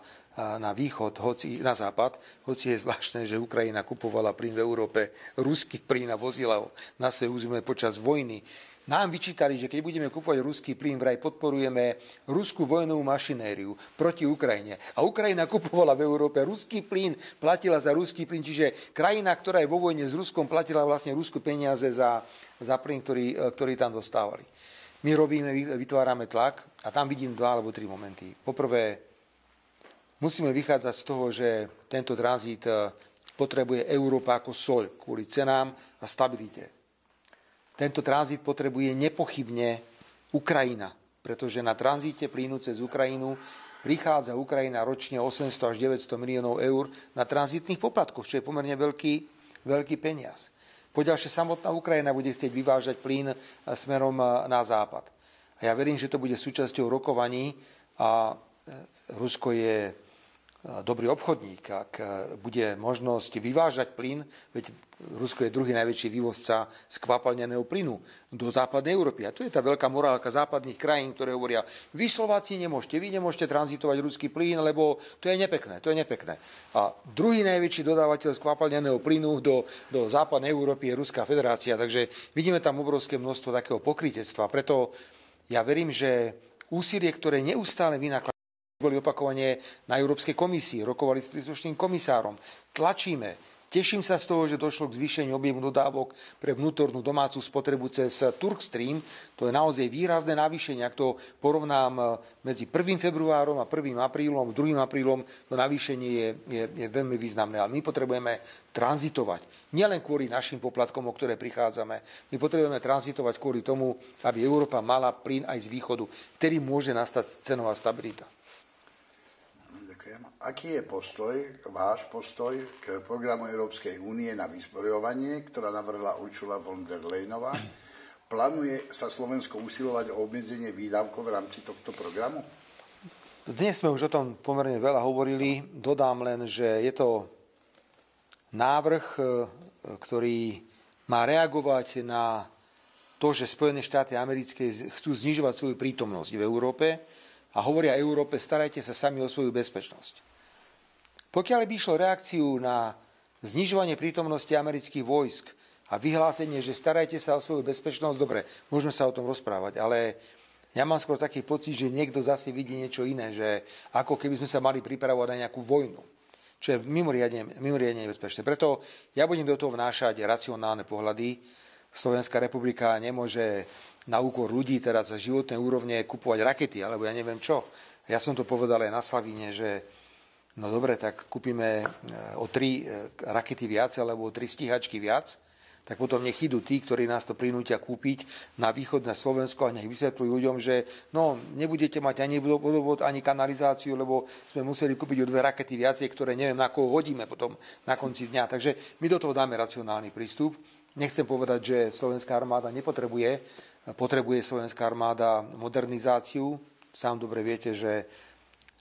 východ, na západ, hoci je zvláštne, že Ukrajina kupovala plyn v Európe, ruský plyn a vozila ho na svoje územie počas vojny. Nám vyčítali, že keď budeme kupovať ruský plyn, vraj podporujeme ruskú vojnovú mašinériu proti Ukrajine. A Ukrajina kupovala v Európe ruský plyn, platila za ruský plyn, čiže krajina, ktorá je vo vojne s Ruskom, platila vlastne Rusku peniaze za plyn, ktorý tam dostávali. My vytvárame tlak a tam vidím 2 alebo 3 momenty. Poprvé, musíme vychádzať z toho, že tento tranzit potrebuje Európa ako soľ kvôli cenám a stabilite. Tento tranzit potrebuje nepochybne Ukrajina, pretože na tranzite plynu cez Ukrajinu prichádza Ukrajina ročne 800 až 900 miliónov eur na tranzitných poplatkoch, čo je pomerne veľký peniaz. Poďalšie, samotná Ukrajina bude chcieť vyvážať plyn smerom na západ. A ja verím, že to bude súčasťou rokovaní a Rusko je dobrý obchodník, ak bude možnosť vyvážať plyn, veď Rusko je druhý najväčší vývozca skvapalneného plynu do západnej Európy. A tu je tá veľká morálka západných krajín, ktoré hovoria, vy Slováci vy nemôžete tranzitovať ruský plyn, lebo to je nepekné. A druhý najväčší dodávateľ skvapalneného plynu do západnej Európy je Ruská federácia, takže vidíme tam obrovské množstvo takého pokrytectva. Preto ja verím, že úsilie, ktoré neustále vynakladajú, boli opakovane na Európskej komisii, rokovali s príslušným komisárom. Tlačíme. Teším sa z toho, že došlo k zvýšeniu objemu dodávok pre vnútornú domácu spotrebu cez Turkstream. To je naozaj výrazné navýšenie. Ak to porovnám medzi 1. februárom a 1. aprílom, 2. aprílom, to navýšenie je veľmi významné. Ale my potrebujeme tranzitovať. Nielen kvôli našim poplatkom, o ktoré prichádzame. My potrebujeme tranzitovať kvôli tomu, aby Európa mala plyn aj z východu. Vtedy môže nastať cenová stabilita.
Aký je váš postoj k programu Európskej únie na vyzbrojovanie, ktorá navrhla Ursula von der Leyenová? Plánuje sa Slovensko usilovať o obmedzenie výdavkov v rámci tohto programu?
Dnes sme už o tom pomerne veľa hovorili. Dodám len, že je to návrh, ktorý má reagovať na to, že Spojené štáty americké chcú znižovať svoju prítomnosť v Európe a hovoria Európe, starajte sa sami o svoju bezpečnosť. Pokiaľ by išlo reakciu na znižovanie prítomnosti amerických vojsk a vyhlásenie, že starajte sa o svoju bezpečnosť, dobre, môžeme sa o tom rozprávať, ale ja mám skôr taký pocit, že niekto zase vidí niečo iné, že ako keby sme sa mali pripravovať na nejakú vojnu, čo je mimoriadne nebezpečné. Preto ja budem do toho vnášať racionálne pohľady. Slovenská republika nemôže na úkor ľudí teraz za životné úrovne kupovať rakety, alebo ja neviem čo. Ja som to povedal aj na Slavíne, že no dobre, tak kúpime o 3 rakety viac, alebo o 3 stíhačky viac, tak potom nech idú tí, ktorí nás to prinútia kúpiť na východné Slovensko a nech vysvetľujú ľuďom, že no, nebudete mať ani vodovod, ani kanalizáciu, lebo sme museli kúpiť o 2 rakety viacej, ktoré neviem, na koho hodíme potom na konci dňa. Takže my do toho dáme racionálny prístup. Nechcem povedať, že slovenská armáda potrebuje slovenská armáda modernizáciu. Sám dobre viete, že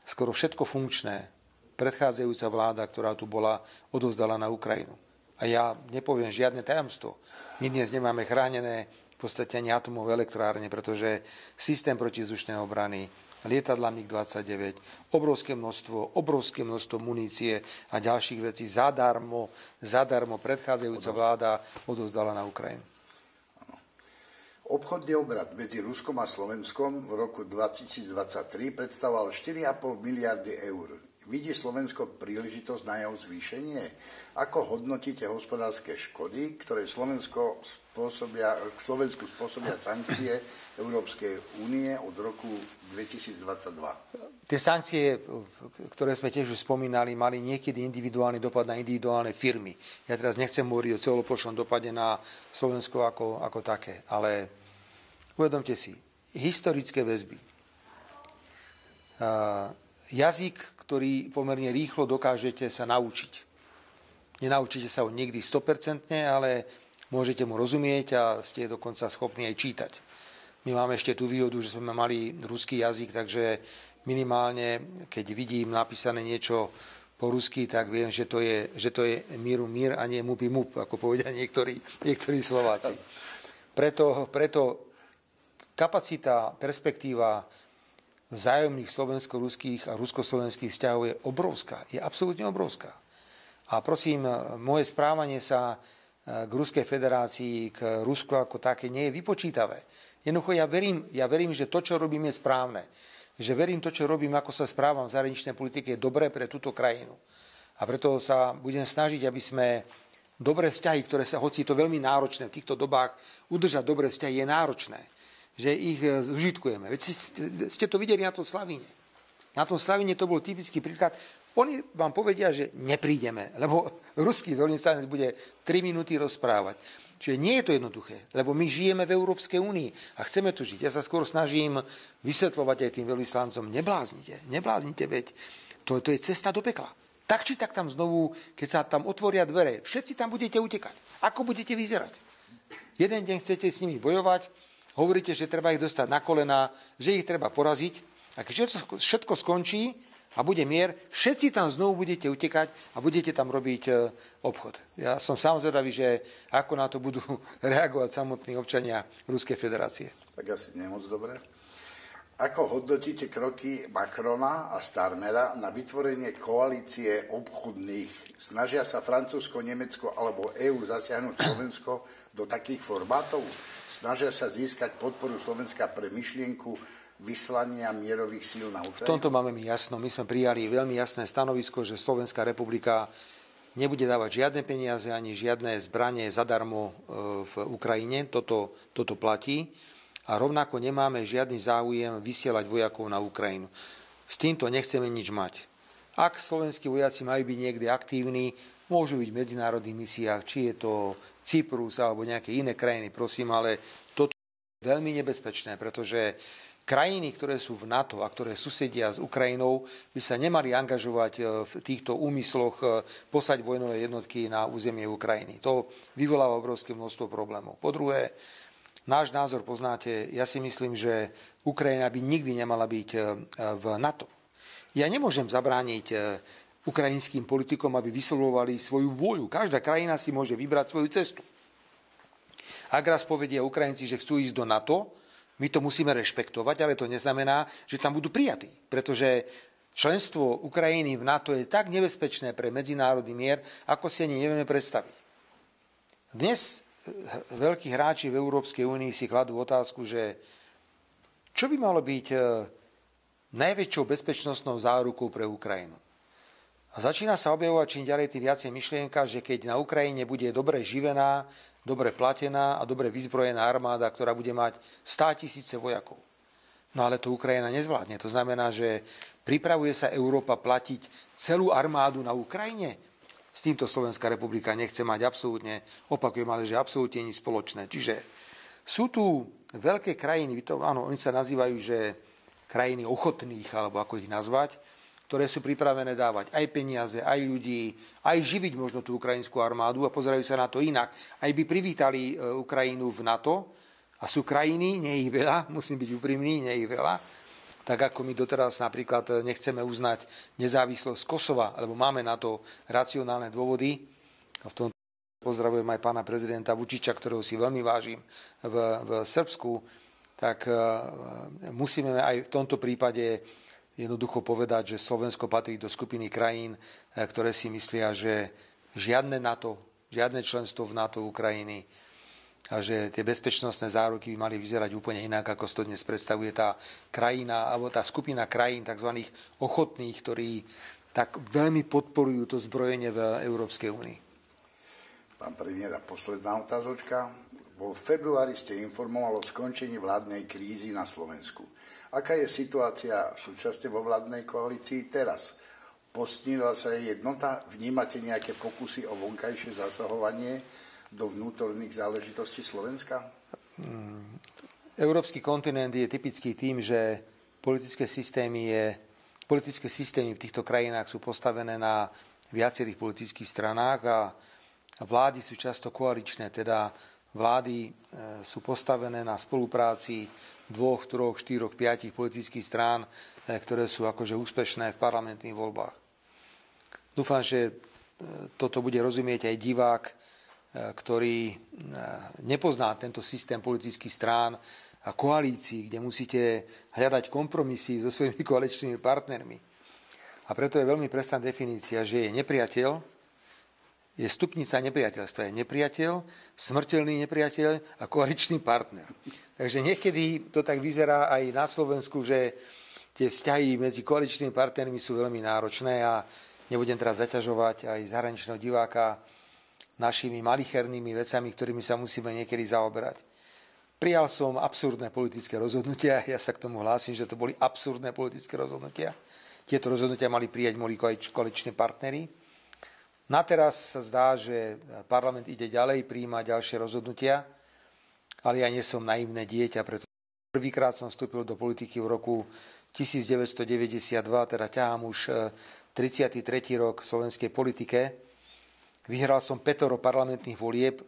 skoro všetko funkčné predchádzajúca vláda, ktorá tu bola, odovzdala na Ukrajinu. A ja nepoviem žiadne tajomstvo. My dnes nemáme chránené v podstate ani atomové elektrárne, pretože systém protivzdušnej obrany, lietadla MiG-29, obrovské množstvo munície a ďalších vecí zadarmo predchádzajúca vláda odovzdala na Ukrajinu.
Obchodný obrad medzi Ruskom a Slovenskom v roku 2023 predstavoval 4,5 miliardy eur. Vidí Slovensko príležitosť na jeho zvýšenie? Ako hodnotíte hospodárske škody, ktoré Slovensku spôsobia sankcie Európskej únie od roku 2022?
Tie sankcie, ktoré sme tiež už spomínali, mali niekedy individuálny dopad na individuálne firmy. Ja teraz nechcem hovoriť o celoplošnom dopade na Slovensko ako také, ale uvedomte si, historické väzby. Jazyk, ktorý pomerne rýchlo dokážete sa naučiť. Nenaučíte sa ho nikdy 100%, ale môžete mu rozumieť a ste dokonca schopní aj čítať. My máme ešte tú výhodu, že sme mali ruský jazyk, takže minimálne, keď vidím napísané niečo po rusky, tak viem, že to je míru mír a nie mupi mup, ako povedia niektorí Slováci. Preto kapacita, perspektíva vzájomných slovensko-ruských a rusko-slovenských vzťahov je obrovská. Je absolútne obrovská. A prosím, moje správanie sa k Ruskej federácii, k Rusku ako také nie je vypočítavé. Jednoducho ja verím, že to, čo robím, je správne. Že verím to, čo robím, ako sa správam v zahraničnej politike, je dobré pre túto krajinu. A preto sa budem snažiť, aby sme dobré vzťahy, ktoré sa, hoci je to veľmi náročné v týchto dobách, udržať dobré vzťahy je náročné. Že ich zužitkujeme. Veď ste to videli na tom Slavíne. Na tom Slavíne to bol typický príklad. Oni vám povedia, že neprídeme, lebo ruský veľvyslanec bude 3 minúty rozprávať. Čiže nie je to jednoduché, lebo my žijeme v Európskej únii a chceme tu žiť. Ja sa skôr snažím vysvetľovať aj tým veľvyslancom, nebláznite, veď to je cesta do pekla. Tak či tak tam znovu, keď sa tam otvoria dvere, všetci tam budete utekať. Ako budete vyzerať? Jeden deň chcete s nimi bojovať, hovoríte, že treba ich dostať na kolená, že ich treba poraziť. A keď všetko skončí a bude mier, všetci tam znovu budete utekať a budete tam robiť obchod. Ja som samozrejme, že ako na to budú reagovať samotní občania Ruskej federácie.
Tak asi nemoc dobre. Ako hodnotíte kroky Macrona a Starmera na vytvorenie koalície obchodných? Snažia sa Francúzsko, Nemecko alebo EÚ zasiahnuť Slovensko do takých formátov? Snažia sa získať podporu Slovenska pre myšlienku vyslania mierových síl na Ukrajinu?
V tomto máme my jasno. My sme prijali veľmi jasné stanovisko, že Slovenská republika nebude dávať žiadne peniaze ani žiadne zbranie zadarmo v Ukrajine. Toto platí. A rovnako nemáme žiadny záujem vysielať vojakov na Ukrajinu. S týmto nechceme nič mať. Ak slovenskí vojaci majú byť niekde aktívni, môžu byť v medzinárodných misiách, či je to Cyprus alebo nejaké iné krajiny, prosím, ale toto je veľmi nebezpečné, pretože krajiny, ktoré sú v NATO a ktoré susedia s Ukrajinou, by sa nemali angažovať v týchto úmysloch poslať vojnové jednotky na územie Ukrajiny. To vyvoláva obrovské množstvo problémov. Po druhé, náš názor poznáte, ja si myslím, že Ukrajina by nikdy nemala byť v NATO. Ja nemôžem zabrániť ukrajinským politikom, aby vyslovovali svoju vôľu. Každá krajina si môže vybrať svoju cestu. Ak raz povedia Ukrajinci, že chcú ísť do NATO, my to musíme rešpektovať, ale to neznamená, že tam budú prijatí. Pretože členstvo Ukrajiny v NATO je tak nebezpečné pre medzinárodný mier, ako si ani nevieme predstaviť. Dnes veľkí hráči v Európskej únii si kladú otázku, že čo by malo byť najväčšou bezpečnostnou zárukou pre Ukrajinu. A začína sa objavovať čím ďalej tým viacej myšlienka, že keď na Ukrajine bude dobre živená, dobre platená a dobre vyzbrojená armáda, ktorá bude mať 100 000 vojakov. No ale to Ukrajina nezvládne. To znamená, že pripravuje sa Európa platiť celú armádu na Ukrajine. S týmto Slovenská republika nechce mať absolútne, opakujem, ale že absolútne nič spoločné. Čiže sú tu veľké krajiny, áno, oni sa nazývajú, že krajiny ochotných, alebo ako ich nazvať, ktoré sú pripravené dávať aj peniaze, aj ľudí, aj živiť možno tú ukrajinskú armádu a pozerajú sa na to inak. Aj by privítali Ukrajinu v NATO a sú krajiny, nie ich veľa, musím byť úprimný, nie ich veľa, tak ako my doteraz napríklad nechceme uznať nezávislosť Kosova, lebo máme na to racionálne dôvody. A v tom pozdravujem aj pána prezidenta Vučiča, ktorého si veľmi vážim v Srbsku, tak musíme aj v tomto prípade jednoducho povedať, že Slovensko patrí do skupiny krajín, ktoré si myslia, že žiadne NATO, žiadne členstvo v NATO Ukrajiny a že tie bezpečnostné záruky by mali vyzerať úplne inak, ako to dnes predstavuje tá krajina, alebo tá skupina krajín tzv. Ochotných, ktorí tak veľmi podporujú to zbrojenie v Európskej únii.
Pán premiér, a posledná otázočka. Vo februári ste informovali o skončení vládnej krízy na Slovensku. Aká je situácia súčasne vo vládnej koalícii teraz? Postnila sa jej jednota? Vnímate nejaké pokusy o vonkajšie zasahovanie do vnútorných záležitostí Slovenska?
Európsky kontinent je typický tým, že politické systémy v týchto krajinách sú postavené na viacerých politických stranách a vlády sú často koaličné, teda vlády sú postavené na spolupráci 2, 3, 4, 5 politických strán, ktoré sú akože úspešné v parlamentných voľbách. Dúfam, že toto bude rozumieť aj divák, ktorý nepozná tento systém politických strán a koalícií, kde musíte hľadať kompromisy so svojimi koaličnými partnermi. A preto je veľmi presná definícia, že je nepriateľ, je stupnica nepriateľstva. Je nepriateľ, smrteľný nepriateľ a koaličný partner. Takže niekedy to tak vyzerá aj na Slovensku, že tie vzťahy medzi koaličnými partnermi sú veľmi náročné a nebudem teraz zaťažovať aj zahraničného diváka našimi malichernými vecami, ktorými sa musíme niekedy zaoberať. Prijal som absurdné politické rozhodnutia, ja sa k tomu hlásim, že to boli absurdné politické rozhodnutia. Tieto rozhodnutia mali prijať moji koaliční partneri. Na teraz sa zdá, že parlament ide ďalej, prijíma ďalšie rozhodnutia, ale ja nie som naivné dieťa, pretože prvýkrát som vstúpil do politiky v roku 1992, teda ťahám už 33. rok v slovenskej politike. Vyhral som 5 parlamentných volieb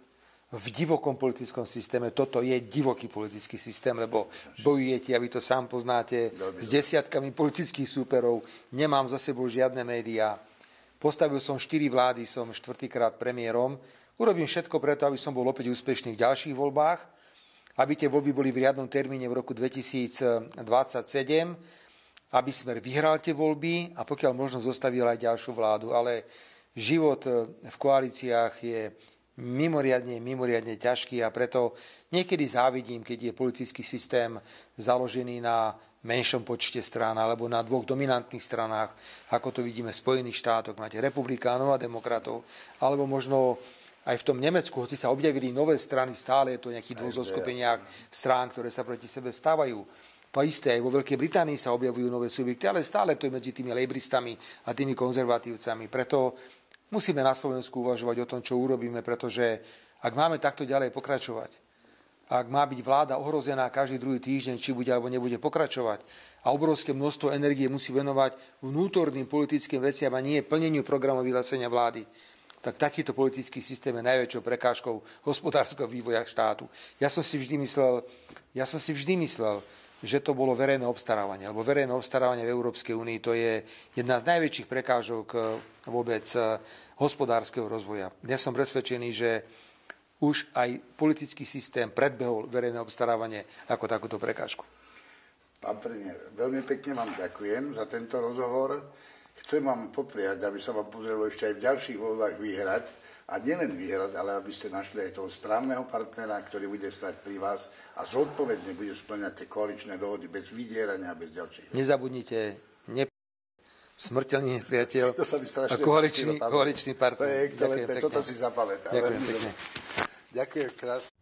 v divokom politickom systéme. Toto je divoký politický systém, lebo bojujete, a vy to sám poznáte, s desiatkami politických súperov. Nemám za sebou žiadne médiá. Postavil som 4 vlády, som 4-krát premiérom. Urobím všetko preto, aby som bol opäť úspešný v ďalších voľbách, aby tie voľby boli v riadnom termíne v roku 2027, aby Smer vyhral tie voľby a pokiaľ možno zostavil aj ďalšiu vládu. Ale život v koalíciách je mimoriadne ťažký a preto niekedy závidím, keď je politický systém založený na menšom počte strán alebo na 2 dominantných stranách, ako to vidíme v Spojených štátoch. Máte republikánov a demokratov, alebo možno aj v tom Nemecku, hoci sa objavili nové strany, stále je to nejakých 2 zoskupeniach strán, ktoré sa proti sebe stávajú. To isté, aj vo Veľkej Británii sa objavujú nové subjekty, ale stále to je medzi tými lejbristami a tými konzervatívcami. Preto musíme na Slovensku uvažovať o tom, čo urobíme, pretože ak máme takto ďalej pokračovať, ak má byť vláda ohrozená každý druhý týždeň, či bude alebo nebude pokračovať a obrovské množstvo energie musí venovať vnútorným politickým veciam a nie plneniu programov vyhlásenia vlády, tak takýto politický systém je najväčšou prekážkou hospodárskeho vývoja štátu. Ja som si vždy myslel, že to bolo verejné obstarávanie, lebo verejné obstarávanie v Európskej únii to je jedna z najväčších prekážok vôbec hospodárskeho rozvoja. Ja som presvedčený, že už aj politický systém predbehol verejné obstarávanie ako takúto prekážku.
Pán premiér, veľmi pekne vám ďakujem za tento rozhovor. Chcem vám popriať, aby sa vám podarilo ešte aj v ďalších voľbách vyhrať. A nielen vyhrať, ale aby ste našli aj toho správneho partnera, ktorý bude stať pri vás a zodpovedne bude spĺňať tie koaličné dohody bez vydierania a bez ďalších.
Nezabudnite, smrteľný nepriateľ a koaličný partner.
To je excelentné, toto si zapamätám.
Ďakujem pekne.
Ďakujem krásne.